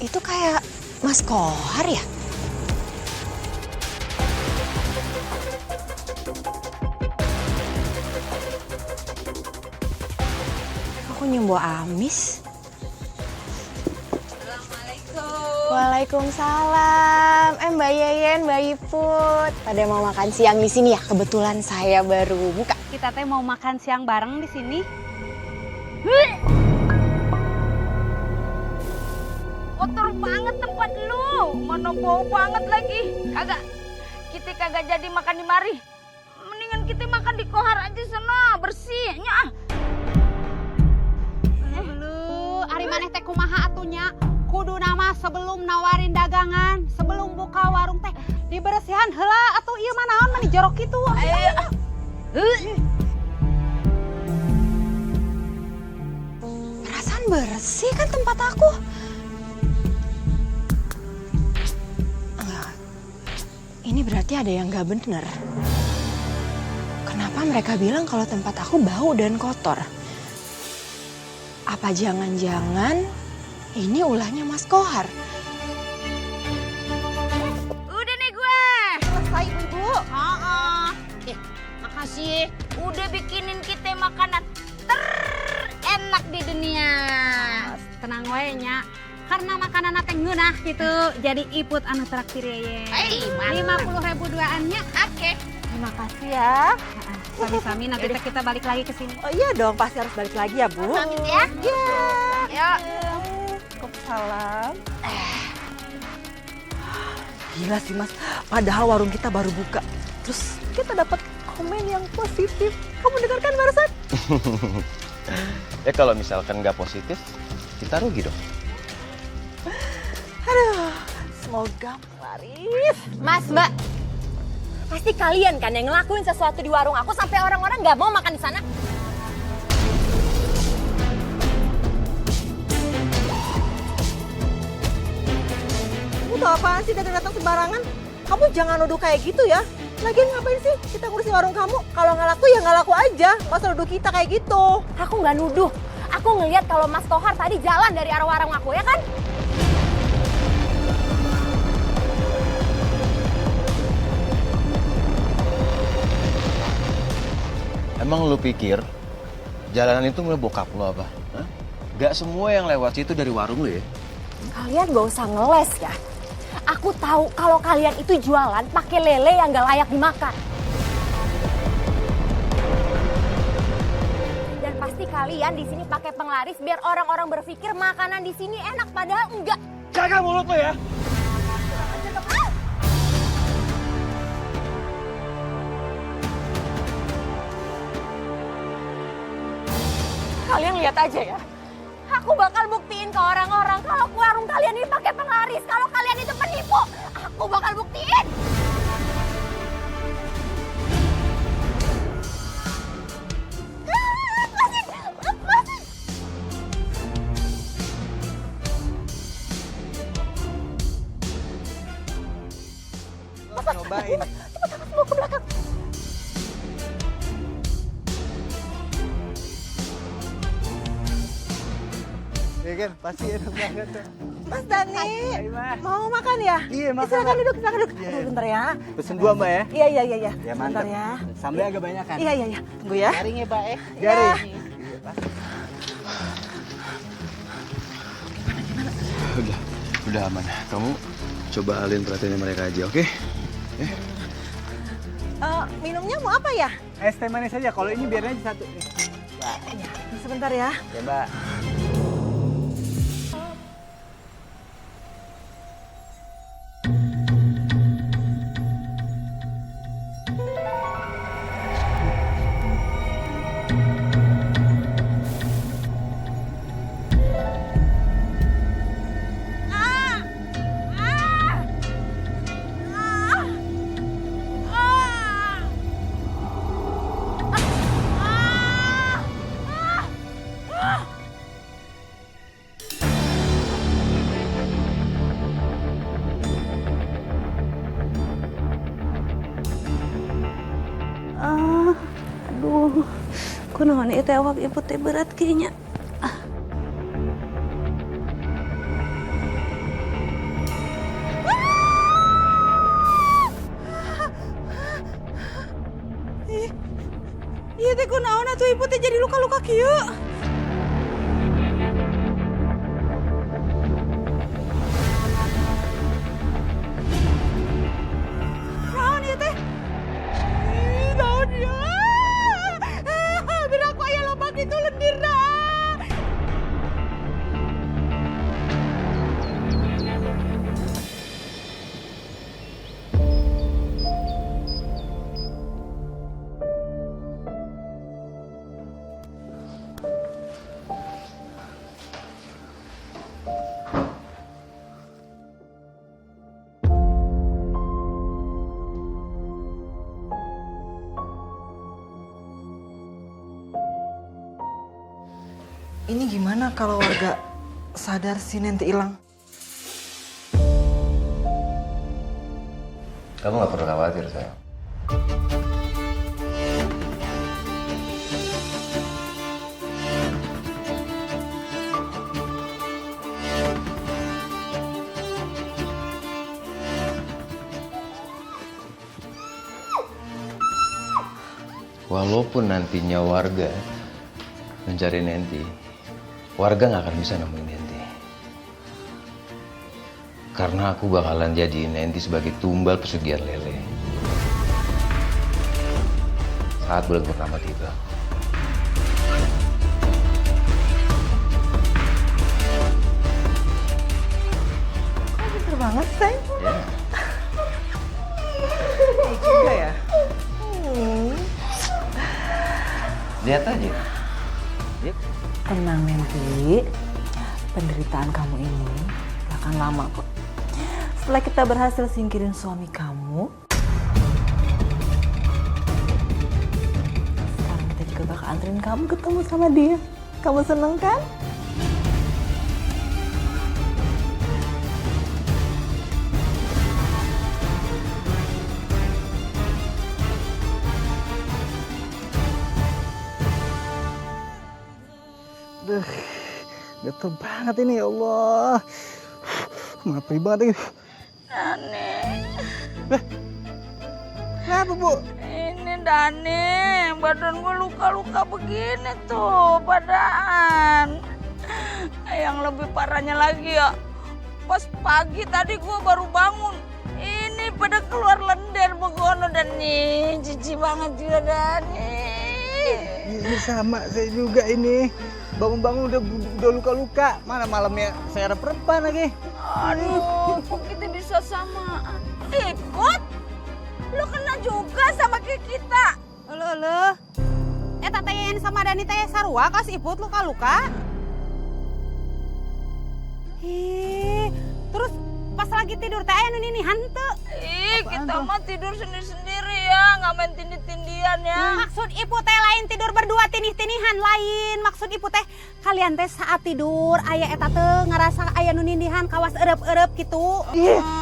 Itu kayak Mas Kohar ya? Aku nyembo amis. Waalaikumsalam. Mbak Yeyen, Mbak Iput. Pada mau makan siang di sini ya? Kebetulan saya baru buka. Kita teh mau makan siang bareng di sini. Kotor banget tempat lu. Mana bau banget lagi. Kita kagak jadi makan di mari. Mendingan kita makan di Kohar aja sana, bersihnya. Lu, ari maneh teh kumaha atunya? Kudu nama sebelum nawarin dagangan, sebelum buka warung teh dibersihan heula atuh ieu mah naon mah dijorok kitu. Perasaan bersih kan tempat aku. Enggak. Ini berarti ada yang gak bener. Kenapa mereka bilang kalau tempat aku bau dan kotor? Apa jangan-jangan ini ulahnya Mas Kohar? Udah nih gue. Selesai, Ibu. Makasih. Udah bikinin kita makanan terenak di dunia. Tenang wae nya. Karena makanan teh ngeunah gitu. Jadi Iput anu traktir ye. 50.000 duaannya. Oke. Terima kasih ya. Sami-sami nanti teh kita balik lagi ke sini. Oh iya dong, pasti harus balik lagi ya, Bu. Pamit ya. Iya. Yuk. Waalaikumsalam. Gila sih Mas, padahal warung kita baru buka. Terus kita dapat komen yang positif. Kamu dengarkan barusan? Ya kalau misalkan nggak positif, kita rugi dong. Aduh, semoga laris. Mas, Mbak, pasti kalian kan yang ngelakuin sesuatu di warung aku sampai orang-orang nggak mau makan di sana. Kamu tau apaan sih datang-datang sembarangan? Kamu jangan nuduh kayak gitu ya. Lagian ngapain sih kita ngurusin warung kamu? Kalau nggak laku ya nggak laku aja. Masa nuduh kita kayak gitu? Aku nggak nuduh. Aku ngelihat kalau Mas Kohar tadi jalan dari arah warung aku, ya kan? Emang lu pikir jalanan itu mulai bokap lu apa? Hah? Gak semua yang lewat situ dari warung lu ya? Kalian gak usah ngeles ya. Aku tahu kalau kalian itu jualan pakai lele yang gak layak dimakan. Dan pasti kalian di sini pakai penglaris biar orang-orang berpikir makanan di sini enak padahal enggak. Jaga mulut lu ya. Kalian lihat aja ya. Aku bakal buktiin ke orang-orang kalau warung kalian ini pakai penglaris, kalau kalian itu penipu. Aku bakal buktiin. Cobain. Mau ke belakang. Ya kan, pasti enak banget tuh. Mas Dani, mau makan ya? Iya, makan. Silakan duduk, silakan duduk. Iya. Aduh, bentar ya. Pesen 2 Mbak ya? Iya. Ya mantap. Bentar ya. Sambelnya agak banyak kan? Iya. Tunggu ya. Garing ya Pak ya? Iya. Garing. Udah aman. Kamu coba alihin perhatiannya mereka aja, oke? Minumnya mau apa ya? Es teh manis aja, kalau ini biar aja 1 nih. Sebentar ya. Ya Mbak. Aduh, kunaon ieu teh awak ibu teh berat kayaknya. kok yuk. Naon ieu teh? Naon ya? Bira ku aya loba kitu lendirna. Ini gimana kalau warga sadar si Nenti hilang? Kamu nggak perlu khawatir, sayang. Walaupun nantinya warga mencari Nenti, warga nggak akan bisa nemuin Nenti. Karena aku bakalan jadiin Nenti sebagai tumbal pesugihan Lele. Saat bulan pertama tiba. Kok pinter banget, sayang? Ya. Iya juga ya? Lihat aja. Yuk. Tenang Nenti, penderitaan kamu ini gak akan lama kok. Setelah kita berhasil singkirin suami kamu, sekarang kita juga bakal anterin kamu ketemu sama dia. Kamu seneng kan? Duh, gatel banget ini ya Allah. Ngapri banget ini. Dani. Kenapa, Bu? Ini Dani, badan gue luka-luka begini tuh, padaan. Yang lebih parahnya lagi ya, pas pagi tadi gue baru bangun. Ini pada keluar lendir begono dan nih, jijik banget juga Dani. Ini sama saya juga ini. Bangun-bangun udah luka-luka. Mana malamnya saya ada perban lagi. Aduh, kok kita bisa samaan? Ikut? Lo kena juga sama kayak kita. Uluh. Teh yang sama Dani teh sarua kas iput luka-luka. Terus pas lagi tidur teh aya nu ninihan teu. Kita mah tidur sendiri-sendiri ya, nggak main tindih-tindihan ya. Maksud ibu teh lain tidur berdua tinih-tinihan lain. Maksud ibu teh kalian teh saat tidur aya eta teh ngerasa aya nu nindihan kawas erep-erep gitu.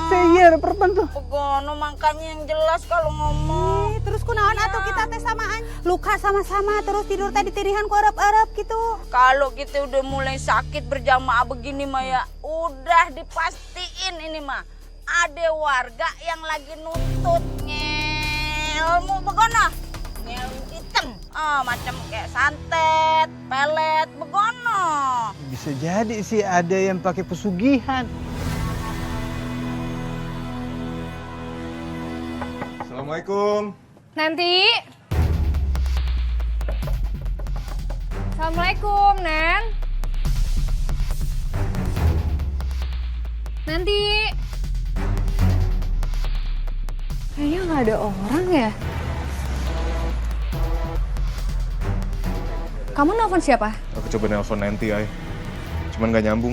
Saya ada perban tuh. Begono makanya yang jelas kalau ngomong. Terus kunaon atuh kita teh samaan luka sama-sama terus tidur teh ditinihan ku erep-erep gitu. Kalau kita udah mulai sakit berjamaah begini mah ya, udah dipastiin ini mah ada warga yang lagi nuntut ngelmu begono. Ngel hitam. Macam kayak santet, pelet, begono. Bisa jadi sih ada yang pakai pesugihan. Assalamualaikum. Nanti. Assalamualaikum, Nen. Nanti. Kayaknya nggak ada orang ya. Kamu nelfon siapa? Aku coba nelpon nanti, Ay. Cuman gak nyambung.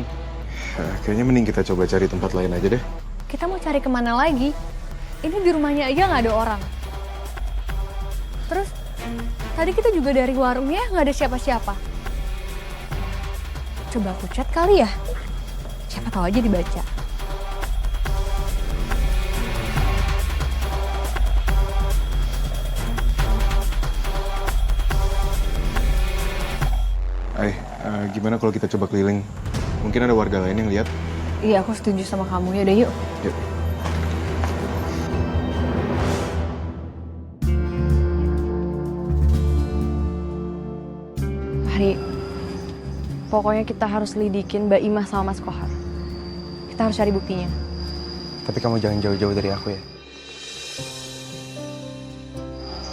Kayaknya mending kita coba cari tempat lain aja deh. Kita mau cari kemana lagi? Ini di rumahnya aja nggak ada orang. Terus tadi kita juga dari warungnya nggak ada siapa-siapa. Coba aku chat kali ya. Siapa tahu aja dibaca. Gimana kalau kita coba keliling? Mungkin ada warga lain yang lihat. Iya, aku setuju sama kamu. Yaudah yuk. Yuk. Fahri, pokoknya kita harus lidikin Mbak Imah sama Mas Kohar. Kita harus cari buktinya. Tapi kamu jangan jauh-jauh dari aku ya.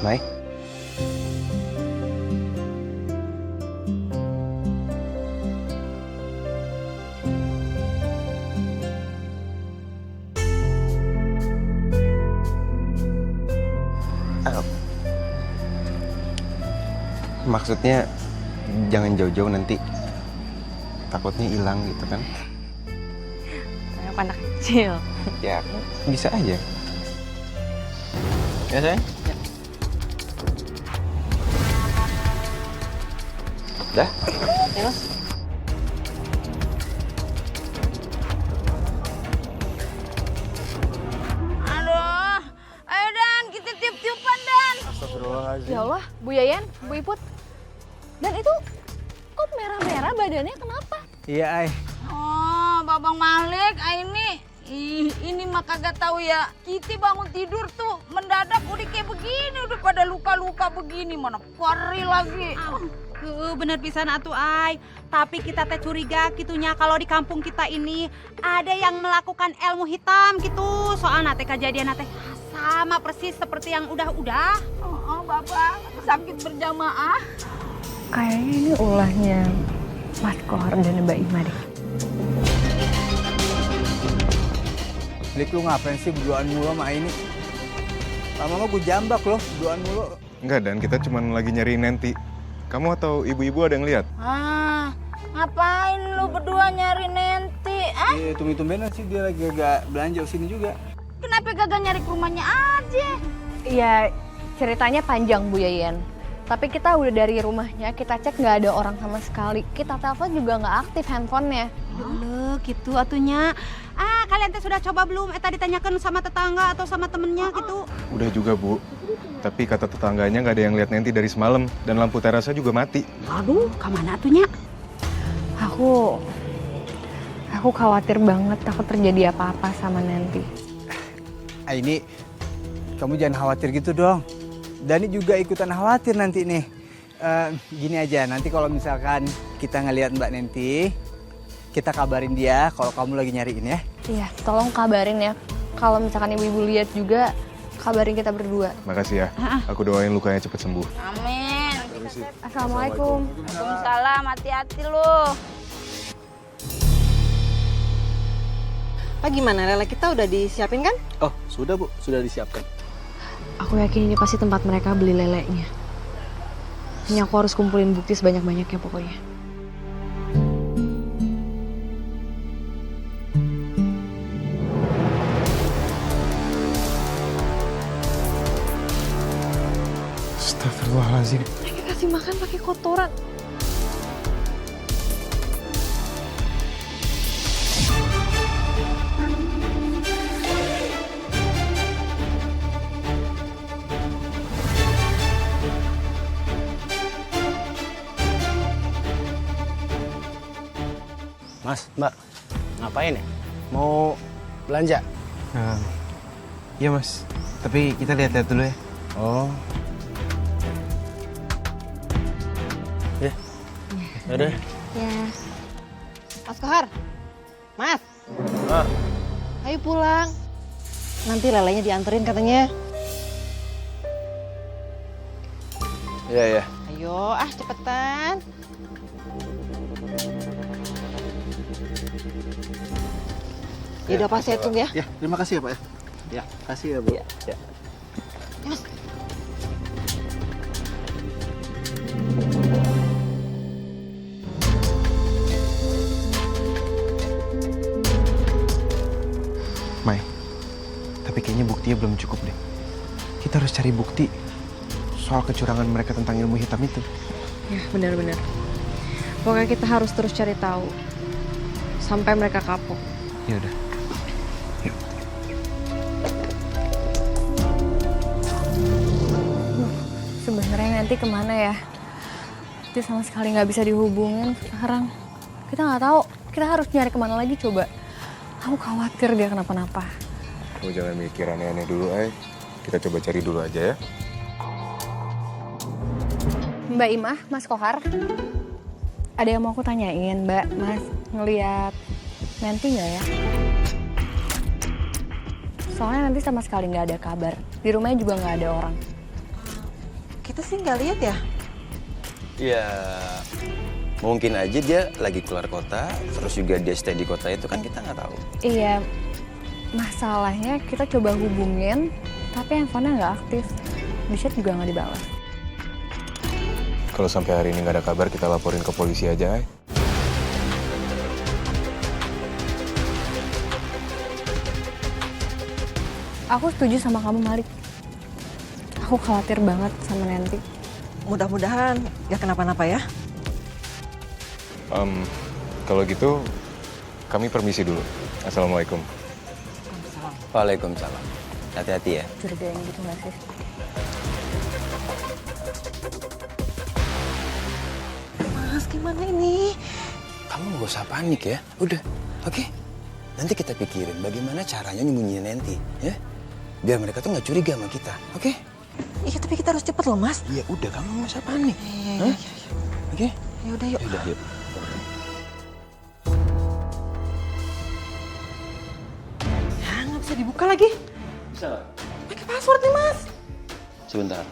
Mai? Maksudnya jangan jauh-jauh, nanti takutnya hilang gitu kan. Kayak anak kecil. Ya bisa aja. Ya sayang? Ya. Dah? Ya Mas. Aduh, ayo Dan, kita tiup-tiupan Dan. Astagfirullahaladzim. Ya Allah, Bu Yayan, Bu Iput. Dan itu kok merah-merah badannya kenapa? Iya, Ay. Oh, Babang Malik, ini mah kagak tahu ya. Kita bangun tidur tuh mendadak udah kayak begini, udah pada luka-luka begini, mana perih lagi. Bener pisan atuh Ay. Tapi kita teh curiga gitunya kalau di kampung kita ini ada yang melakukan ilmu hitam gitu. Soalnya teh kejadian teh sama persis seperti yang udah-udah. Oh, Babang, sakit berjamaah. Kayaknya ini ulahnya Mas Kohar dan Mbak Ima deh. Lik, lu ngapain sih berduaan mulu sama ini? Lama-lama gue jambak loh, berduaan mulu. Enggak, Dan, kita cuma lagi nyari Nenti. Kamu atau ibu-ibu ada yang lihat? Ngapain lu berdua nyari Nenti? Iya, tumben-tumbenan sih dia lagi agak belanja sini juga. Kenapa kagak nyari ke rumahnya aja? Iya, ceritanya panjang Bu Yayan. Tapi kita udah dari rumahnya, kita cek nggak ada orang sama sekali. Kita telepon juga nggak aktif handphonenya. Loh, gitu atunya. Kalian teh sudah coba belum? Eta ditanyakan sama tetangga atau sama temennya gitu? Udah juga, Bu. Tapi kata tetangganya nggak ada yang lihat Nenti dari semalam. Dan lampu terasnya juga mati. Aduh, kemana atunya? Aku khawatir banget takut terjadi apa-apa sama Nanti. Ini, kamu jangan khawatir gitu dong. Dani juga ikutan khawatir nanti nih. Gini aja, nanti kalau misalkan kita ngelihat Mbak Nenti, kita kabarin dia kalau kamu lagi nyariin ya. Iya, tolong kabarin ya. Kalau misalkan ibu-ibu lihat juga, kabarin kita berdua. Makasih ya. Aku doain lukanya cepet sembuh. Amin. Assalamualaikum. Waalaikumsalam, hati-hati lu. Pak, gimana? Lele kita udah disiapin kan? Oh, sudah Bu, sudah disiapkan. Aku yakin ini pasti tempat mereka beli lelenya. Ini aku harus kumpulin bukti sebanyak-banyaknya pokoknya. Astagfirullahaladzim. Mereka kasih makan pakai kotoran. Mas, Mbak, ngapain ya? Mau belanja? Iya Mas, tapi kita lihat-lihat dulu ya. Oh. Ya. Yaudah. Ya. Mas Kohar, Mas. Ah. Ayo pulang. Nanti lelenya dianterin katanya. Iya, iya. Ayo, cepetan. Ya udah, Pak, saya tunggu ya. Ya, terima kasih ya Pak ya. Ya, kasih ya Bu. Ya. Mas. Mai, tapi kayaknya buktinya belum cukup deh. Kita harus cari bukti soal kecurangan mereka tentang ilmu hitam itu. Ya, benar-benar. Pokoknya kita harus terus cari tahu sampai mereka kapok. Ya udah. Sebenarnya nanti kemana ya? Nanti sama sekali nggak bisa dihubungin sekarang. Kita nggak tahu. Kita harus nyari kemana lagi coba. Aku khawatir dia kenapa-napa. Kamu jangan mikir aneh-aneh dulu, Ay. Kita coba cari dulu aja ya. Mbak Imah, Mas Kohar, Ada yang mau aku tanyain, Mbak, Mas, ngeliat Nanti nggak ya? Soalnya nanti sama sekali nggak ada kabar. Di rumahnya juga nggak ada orang. Kita sih nggak lihat ya. Ya, mungkin aja dia lagi keluar kota, terus juga dia stay di kota itu kan kita nggak tahu. Iya, masalahnya kita coba hubungin, tapi handphonenya nggak aktif. Di chat juga nggak dibalas. Kalau sampai hari ini nggak ada kabar, kita laporin ke polisi aja, Ay. Aku setuju sama kamu, Malik. Aku khawatir banget sama Nanti. Mudah-mudahan gak kenapa-napa ya. Kalau gitu, kami permisi dulu. Assalamualaikum. Waalaikumsalam. Hati-hati ya. Curiga yang gitu nggak sih? Mas, gimana ini? Kamu gak usah panik ya. Udah, oke? Nanti kita pikirin bagaimana caranya nyembunyiin Nanti, ya? Biar mereka tuh nggak curiga sama kita, oke? Iya, tapi kita harus cepet loh, Mas. Iya, udah kamu nggak usah panik. Iya. Oke? Ya udah yuk. Udah, yuk. Ya, nggak bisa dibuka lagi. Bisa nggak? Pakai password nih, Mas. Sebentar.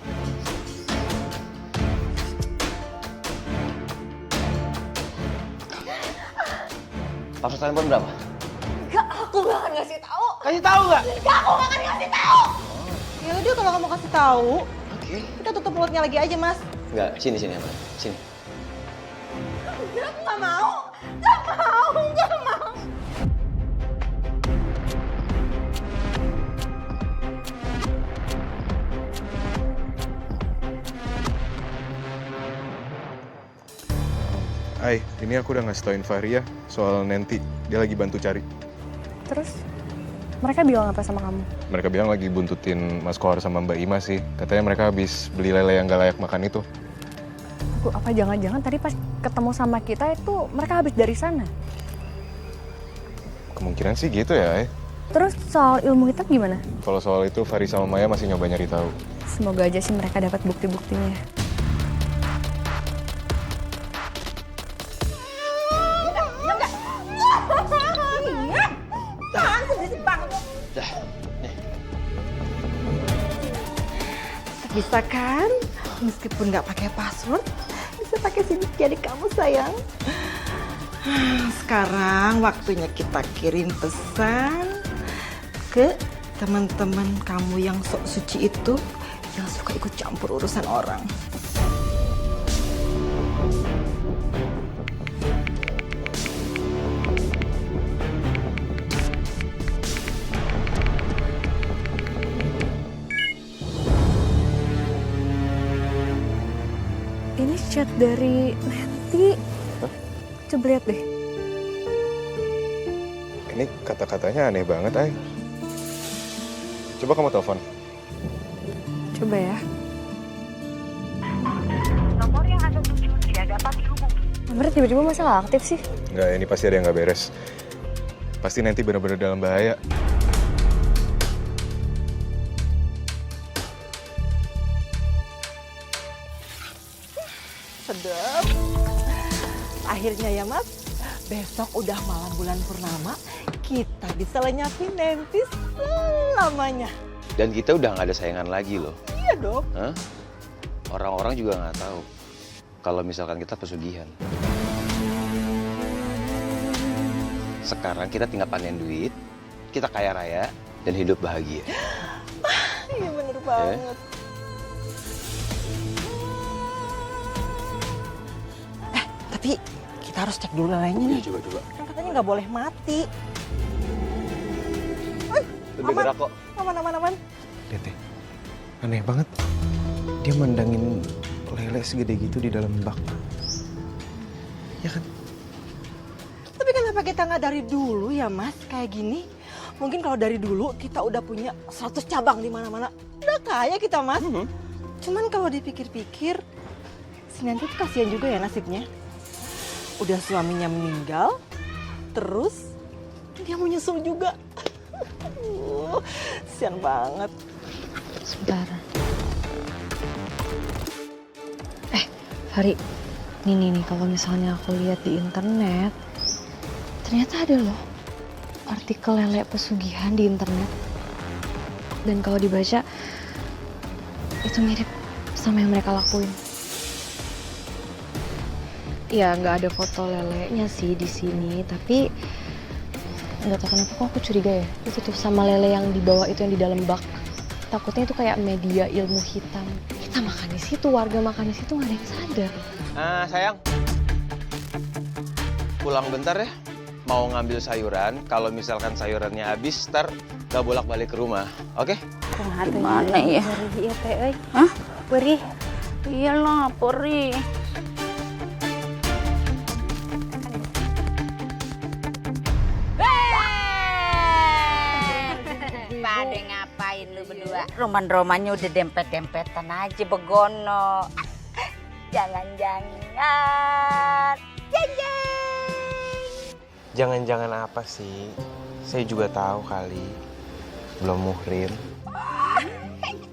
Password handphone berapa? Gak, aku gak akan ngasih tahu. Kasih tahu nggak? Gak, aku gak akan ngasih tahu. Ya udah kalau kamu kasih tahu, Oke. kita tutup mulutnya lagi aja, Mas. Nggak, sini, Amanda. Sini. Aku gak mau. Gak mau, gak mau. Ay, ini aku udah ngasih tauin Fahria soal Nanti. Dia lagi bantu cari. Terus mereka bilang apa sama kamu? Mereka bilang lagi buntutin Mas Kohar sama Mbak Ima sih. Katanya mereka habis beli lele yang gak layak makan itu. Aku apa jangan-jangan tadi pas ketemu sama kita itu mereka habis dari sana? Kemungkinan sih gitu ya, Ay. Terus soal ilmu hitam gimana? Kalau soal itu, Fahri sama Maya masih nyoba nyari tahu. Semoga aja sih mereka dapat bukti-buktinya. Bisa kan? Meskipun nggak pakai password, bisa pakai sidik jari kamu, sayang. Sekarang waktunya kita kirim pesan ke teman-teman kamu yang sok suci itu, yang suka ikut campur urusan orang. Ini chat dari Nanti. Coba lihat deh. Ini kata-katanya aneh banget, Ay. Coba kamu telepon. Coba ya. Nomor yang Anda tuju tidak dapat dihubungi. Nomornya tiba-tiba masa nggak aktif sih? Enggak, ini pasti ada yang nggak beres. Pasti Nanti benar-benar dalam bahaya. Sedap. Akhirnya ya, Mas. Besok udah malam bulan purnama, kita bisa lenyapin Nanti selamanya. Dan kita udah nggak ada saingan lagi loh. Iya dong. Hah? Orang-orang juga nggak tahu kalau misalkan kita pesugihan. Sekarang kita tinggal panen duit, kita kaya raya, dan hidup bahagia. Iya bener banget. Tapi kita harus cek dulu lelenya nih. Coba. Kan katanya nggak boleh mati. Lebih gerak kok. Aman. Lihat deh, aneh banget. Dia mandangin lele segede gitu di dalam bak. Ya kan? Tapi kenapa kita nggak dari dulu ya, Mas, kayak gini? Mungkin kalau dari dulu kita udah punya 100 cabang di mana-mana. Udah kaya kita, Mas. Cuman kalau dipikir-pikir, si Nanti tuh kasihan juga ya nasibnya. Udah suaminya meninggal, terus dia mau nyusul juga. Kasihan banget. Sebentar. Fahri, Nih, kalau misalnya aku lihat di internet, ternyata ada loh artikel lele pesugihan di internet. Dan kalau dibaca, itu mirip sama yang mereka lakuin. Ya, nggak ada foto lelenya sih di sini, tapi nggak tahu kenapa kok aku curiga ya. Itu tuh sama lele yang dibawa itu yang di dalam bak. Takutnya itu kayak media ilmu hitam. Kita makan di situ, warga makan di situ nggak ada yang sadar. Sayang. Pulang bentar ya. Mau ngambil sayuran. Kalau misalkan sayurannya habis, ntar gak bolak-balik ke rumah. Oke? Gimana ya? Iya teh euy. Hah? Perih. Iyalah, perih. Pada ngapain lu berdua? Roman-romannya udah dempet-dempetan aja begono. Jangan-jangan. Jangan-jangan apa sih? Saya juga tahu kali. Belum muhrim.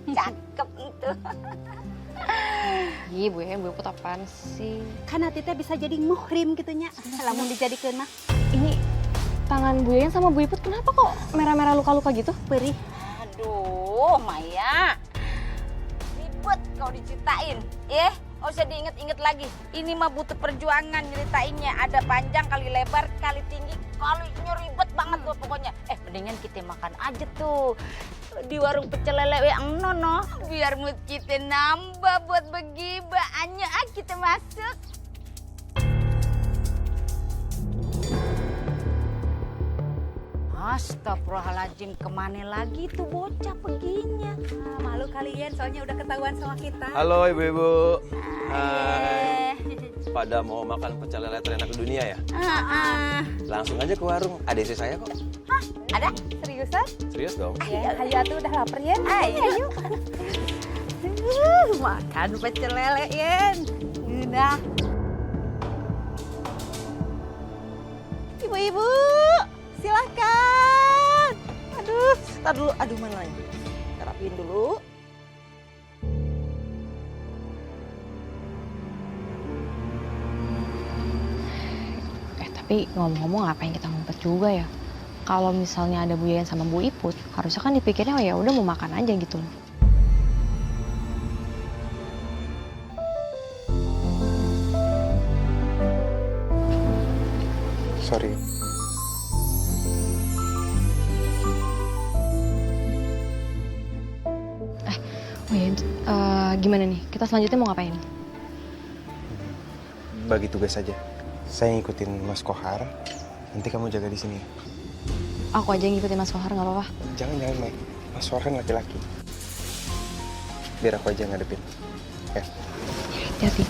Cakep itu. Ih, Bu Iput apaan sih? Kan hati teh bisa jadi muhrim gitunya. Lamun dijadikeun mah. Ini tangan Bu Yayan sama Bu Iput kenapa kok merah-merah luka-luka gitu? Perih. Aduh, Maya. Ribet kau diceritain. Nggak usah diinget-inget lagi. Ini mah butuh perjuangan nyeritainnya. Ada panjang kali lebar kali tinggi. Kalinya ribet banget tuh pokoknya. Mendingan kita makan aja tuh. Di warung pecel lele yang nono. Biar mood kita nambah buat begibah. Ayo kita masuk. Astagfirullahaladzim, kemana lagi tuh bocah peginya? Malu kalian soalnya udah ketahuan sama kita. Halo ibu-ibu. Hai. Pada mau makan pecel lele terenak di dunia ya? Langsung aja ke warung. Ada istri saya kok. Hah? Ada? Seriusan? Serius dong? Ayo tuh udah lapar ya. Ayo. Makan pecel lele Yen. Udah. Ibu-ibu, silahkan. Aduh, tar dulu. Aduh, mana ya? Kita rapiin dulu. Tapi ngomong-ngomong ngapain kita ngumpet juga ya? Kalau misalnya ada Bu Yayan sama Bu Iput, harusnya kan dipikirnya oh ya udah mau makan aja gitu loh. Sorry. Bu Yayan, gimana nih? Kita selanjutnya mau ngapain? Bagi tugas aja. Saya ngikutin Mas Kohar. Nanti kamu jaga di sini. Aku aja yang ngikutin Mas Kohar, nggak apa-apa? Jangan, Mai. Mas Kohar kan laki-laki. Biar aku aja yang ngadepin. Ya. Hati-hati.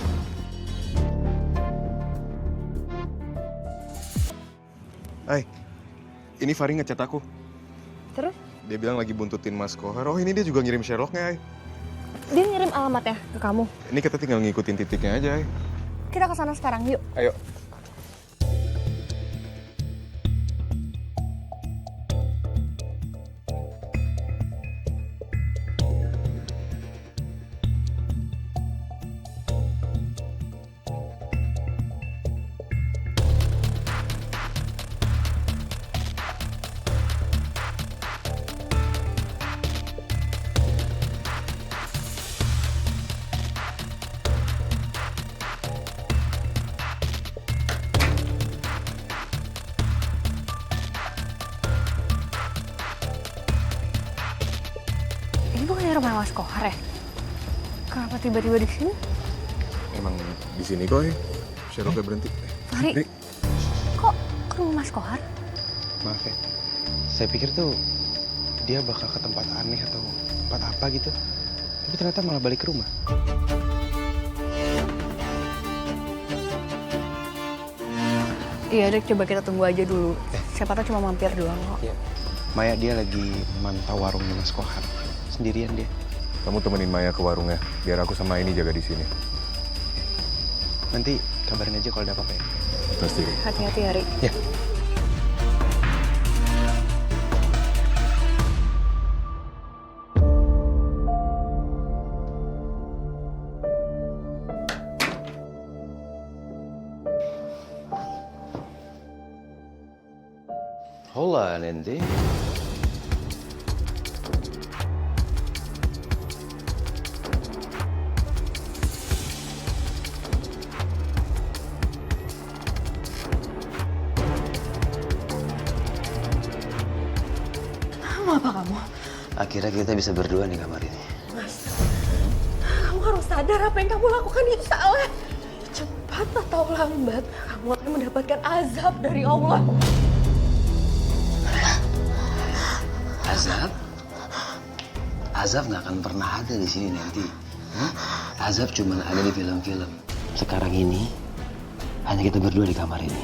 Hai, ini Fari ngechat aku. Terus? Dia bilang lagi buntutin Mas Kohar. Oh ini dia juga ngirim Sherlocknya, Ay. Dia ngirim alamatnya ke kamu. Ini kita tinggal ngikutin titiknya aja, Ay. Kita ke sana sekarang, yuk. Ayo. Ini bukannya rumah Mas Kohar ya? Kenapa tiba-tiba di sini? Emang di sini kok, Ay. Sherlocknya berhenti. Fari, Ini kok ke rumah Mas Kohar? Maaf ya. Saya pikir tuh dia bakal ke tempat aneh atau tempat apa gitu. Tapi ternyata malah balik ke rumah. Iya, Dek, coba kita tunggu aja dulu. Siapa tahu cuma mampir doang kok. Iya. Maya dia lagi mantau warungnya Mas Kohar. Sendirian dia. kamu temenin Maya ke warungnya, biar aku sama ini jaga di sini. Nanti kabarin aja kalau ada apa-apa ya. Pasti. Hati-hati, Hari. Ya. Hola, Nenti. Mau apa kamu? Akhirnya kita bisa berdua di kamar ini. Mas, kamu harus sadar apa yang kamu lakukan itu salah. Cepat atau lambat, kamu akan mendapatkan azab dari Allah. Azab? Azab nggak akan pernah ada di sini nanti. Azab cuma ada di film-film. Sekarang ini hanya kita berdua di kamar ini.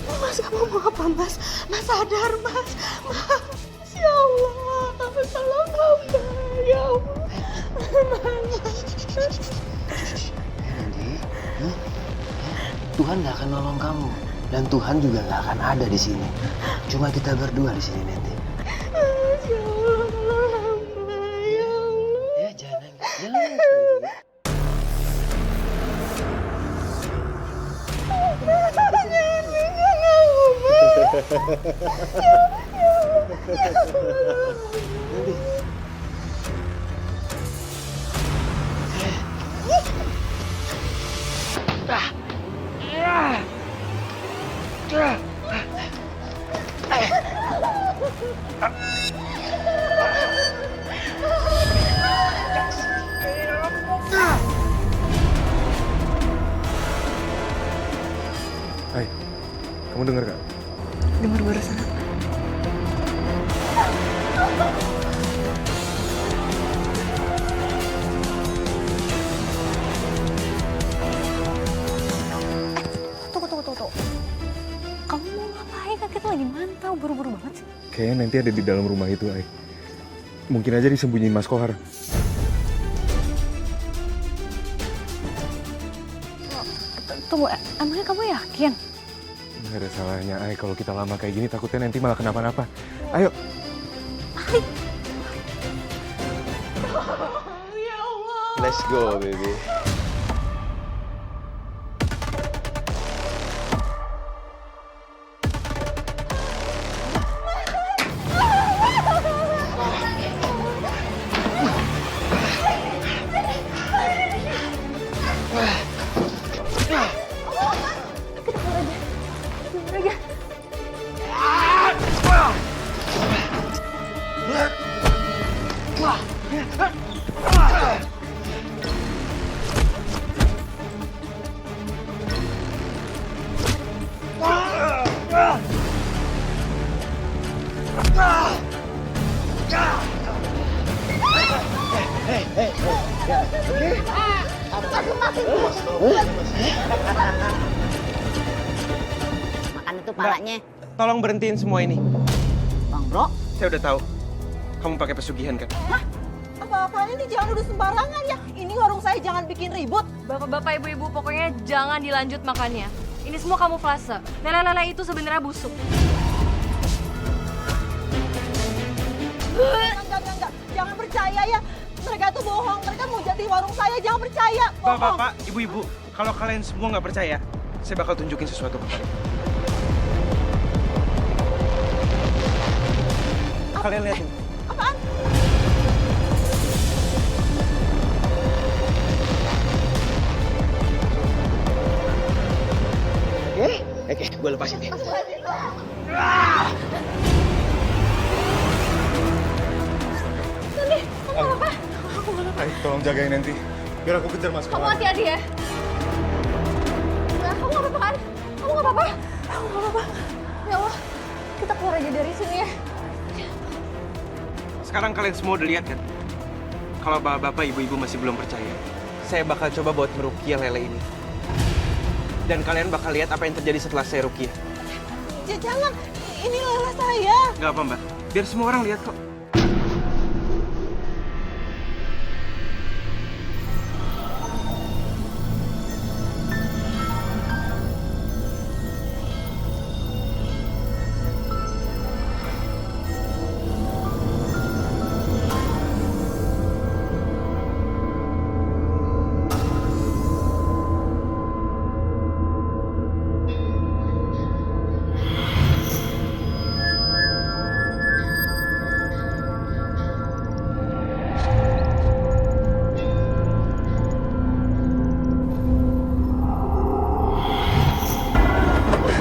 Mas, kamu mau apa, Mas? Mas sadar, Mas. Mas, ya Allah, tolong hamba, ya Allah. Tuhan nggak akan nolong kamu dan Tuhan juga nggak akan ada di sini. Cuma kita berdua di sini nanti. Ya Allah, tolong hamba, ya Allah. Ya jangan. Hai, kamu dengar gak? Dengar barusan apa? Tunggu. Kamu mau ngapain? Kan kita lagi mantau, buru-buru banget sih. Kayaknya nanti ada di dalam rumah itu, Ai. Mungkin aja disembunyiin Mas Kohar. Tunggu, emangnya kamu yakin? Nggak ada salahnya, Ai. Kalau kita lama kayak gini takutnya nanti malah kenapa-napa. Ayo. Ya Allah. Let's go, baby. Makan itu palanya. Tolong berhentiin semua ini. Bang Bro. Saya udah tahu. Kamu pakai pesugihan kan? Apa-apaan ini jangan udah sembarangan ya. Ini warung saya, jangan bikin ribut. Bapak-bapak, ibu-ibu, pokoknya jangan dilanjut makannya. Ini semua kamuflase. Lele-lele itu sebenarnya busuk. Enggak. Jangan percaya ya. Mereka tuh bohong. Mereka mau jadi warung saya, jangan percaya. Bohong. Bapak, ibu-ibu, kalau kalian semua nggak percaya, saya bakal tunjukin sesuatu ke kalian. Kalian lihat ini. Apaan? Oke, gue lepasin ya. Ai, tolong jagain nanti. Biar aku kejar Mas Kamu Kohar. hati-hati ya. Kamu nggak apa-apa kan? Kamu nggak apa-apa? Aku nggak apa-apa. Ya Allah, kita keluar aja dari sini ya. Sekarang kalian semua udah lihat kan? Kalau bapak-bapak, ibu-ibu masih belum percaya, saya bakal coba buat meruqyah lele ini. Dan kalian bakal lihat apa yang terjadi setelah saya ruqyah. Jangan, ini lele saya. Gak apa, Mbak. Biar semua orang lihat kok.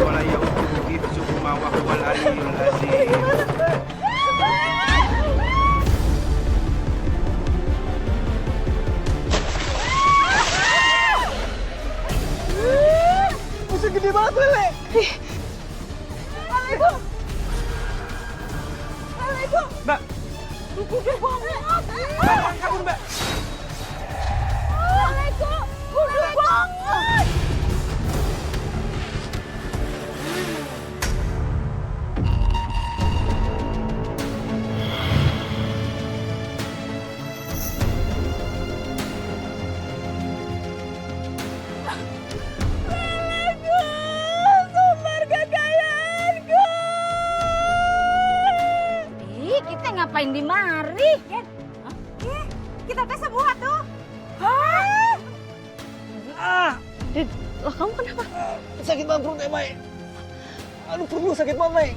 ولا يؤوده حفظهما وهو العلي العظيم. Musuh gede banget, Lele. Lele itu. Lele itu. Mbak. Gede banget. Mbak, kabur, Mbak. Lele itu. Gede banget. Ih, kita ngapain di mari? Kita tes semua tuh. Lah kamu kenapa? Sakit banget perutnya, Mai. Aduh, perut gue sakit banget, Mai.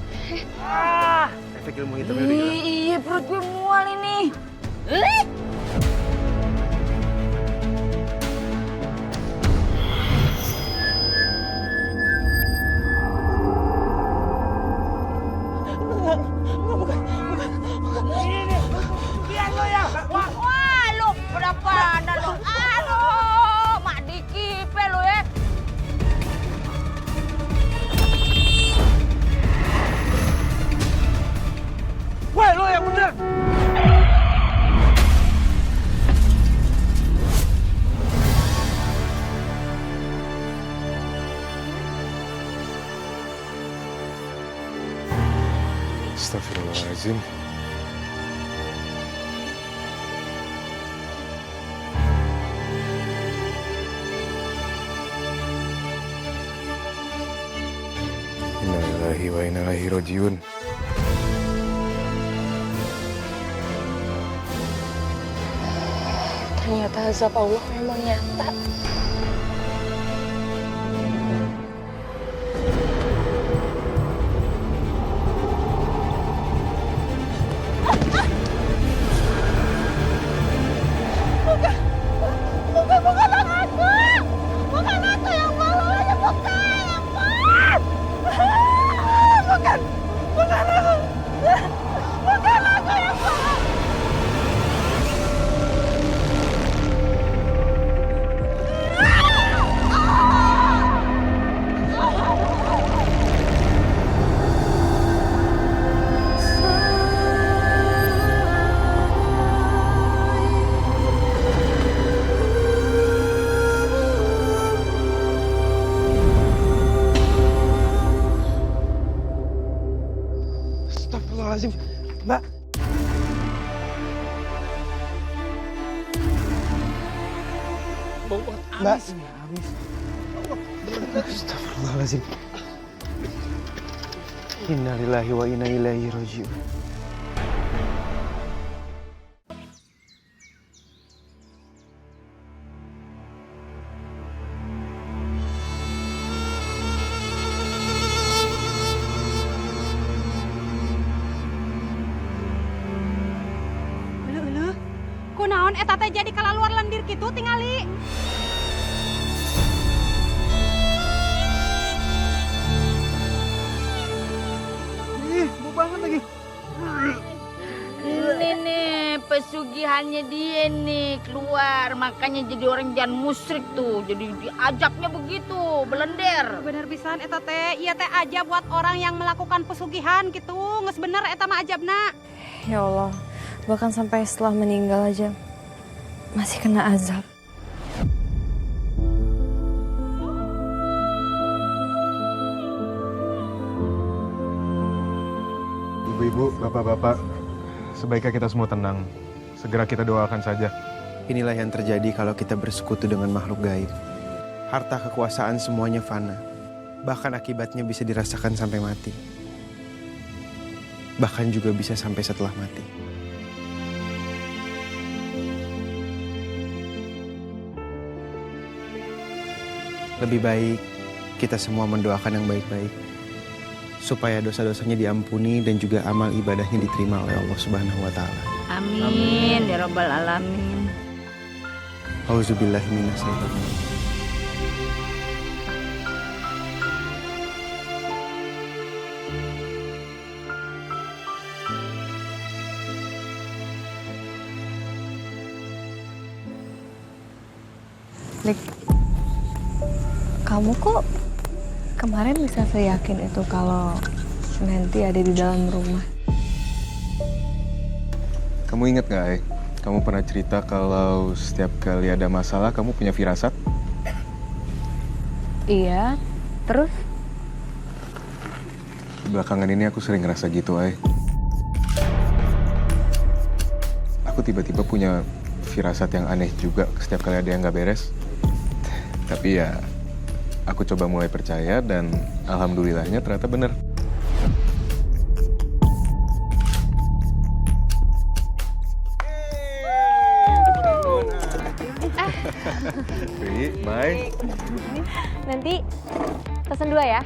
Efek ilmu hitamnya udah hilang. Iya, perut gue mual ini. Wah, lu berapa ada lu? Aduh, mak dikipe lu ya. Woi, lo yang bener. Astagfirullahaladzim. Innalillahi wa inna ilaihi rajiun. Ternyata azab Allah memang nyata. Bukan aku. Bukan aku yang malu aja, bukan. Bukan. Bukan aku. Bukan aku yang malu. Astagfirullahaladzim. Mbak. Mbak. Astagfirullahaladzim. Innalillahi wa inna ilaihi rajiun. Kunaon eta teh jadi kalaluar lendir gitu tingali. Bau banget lagi. Ini nih pesugihannya dia nih keluar, makanya jadi orang jangan musyrik tuh, jadi diajabnya begitu belender. Bener pisan eta teh, iya teh aja buat orang yang melakukan pesugihan gitu, nges bener eta mah ajabna. Ya Allah, bahkan sampai setelah meninggal aja masih kena azab. Ibu-ibu, bapak-bapak, sebaiknya kita semua tenang. Segera kita doakan saja. Inilah yang terjadi kalau kita bersekutu dengan makhluk gaib. Harta kekuasaan semuanya fana. Bahkan akibatnya bisa dirasakan sampai mati. Bahkan juga bisa sampai setelah mati. Lebih baik kita semua mendoakan yang baik-baik. Supaya dosa-dosanya diampuni dan juga amal ibadahnya diterima oleh Allah Subhanahu wa Ta'ala. Amin ya rabbal alamin. Auzubillahi minasyaitonir rajim. Lik, kamu kok kemarin bisa seyakin itu kalau nanti ada di dalam rumah? Kamu inget gak, Ai? Kamu pernah cerita kalau setiap kali ada masalah kamu punya firasat? Iya, terus? Belakangan ini aku sering ngerasa gitu, Ai. Aku tiba-tiba punya firasat yang aneh juga setiap kali ada yang gak beres. Tapi ya, aku coba mulai percaya dan alhamdulillahnya ternyata bener. Ri, Mai. Nanti pesan 2 ya.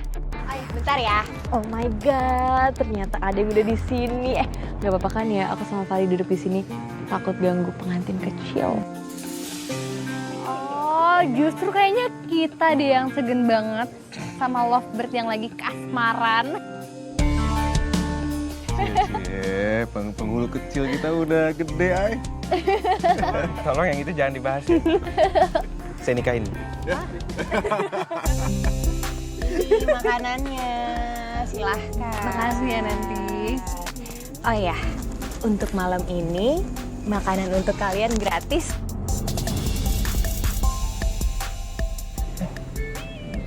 Bentar ya. Oh my god, ternyata ada yang udah di sini. Gak apa-apa kan ya, aku sama Fari duduk di sini takut ganggu pengantin kecil. Oh, justru kayaknya kita deh yang segen banget sama lovebird yang lagi kasmaran. Cie, penghulu kecil kita udah gede, Ai. Tolong yang itu jangan dibahas ya. Saya nikahin. Makanannya, silahkan. Makasih ya nanti. Oh ya, untuk malam ini makanan untuk kalian gratis.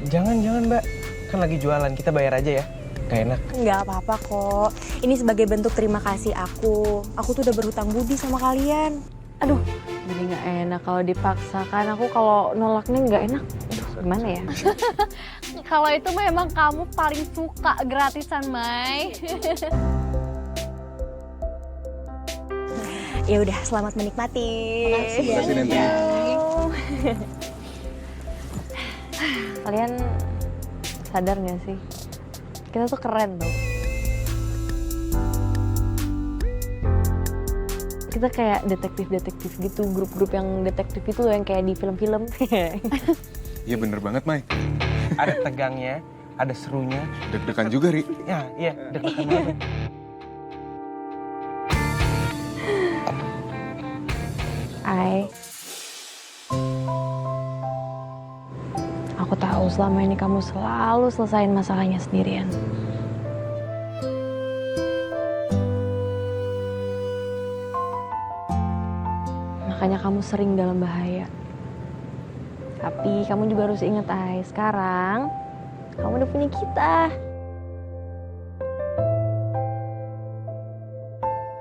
Jangan Mbak, kan lagi jualan, kita bayar aja ya. Gak enak. Nggak apa-apa kok. Ini sebagai bentuk terima kasih aku. Aku tuh udah berhutang budi sama kalian. Aduh, jadi nggak enak kalau dipaksakan. Aku kalau nolaknya nggak enak. Aduh, gimana ya? Kalau itu memang kamu paling suka gratisan, Mai. Ya udah, selamat menikmati. Makasih nanti. Kalian sadar nggak sih? Kita tuh keren tau. Kita kayak detektif-detektif gitu, grup-grup yang detektif itu yang kayak di film-film. Iya bener banget, Mai. Ada tegangnya, ada serunya. Deg-degan juga, Ri. Ya, iya, deg-degan banget. Aku tahu selama ini kamu selalu selesain masalahnya sendirian. Makanya kamu sering dalam bahaya. Tapi kamu juga harus ingat, Ai, sekarang kamu udah punya kita.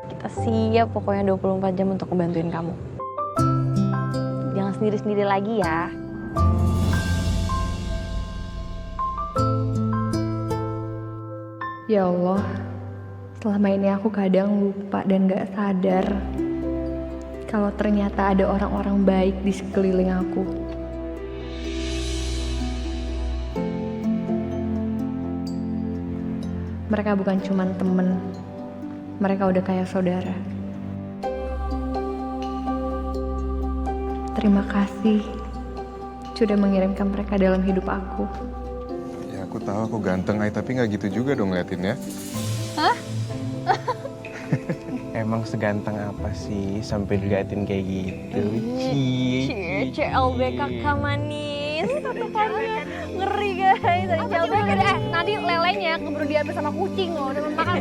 Kita siap pokoknya 24 jam untuk ngebantuin kamu. Jangan sendiri-sendiri lagi ya. Ya Allah, selama ini aku kadang lupa dan gak sadar kalau ternyata ada orang-orang baik di sekeliling aku. Mereka bukan cuma temen, mereka udah kayak saudara. Terima kasih sudah mengirimkan mereka dalam hidup aku. Ya aku tahu aku ganteng, Ai, tapi nggak gitu juga dong ngeliatinnya. Hah? Emang seganteng apa sih sampai diliatin kayak gitu? CLBK kakak manis. Tatapannya ngeri guys. CLBK deh. Nanti lelenya keburu diambil sama kucing loh. Udah makan.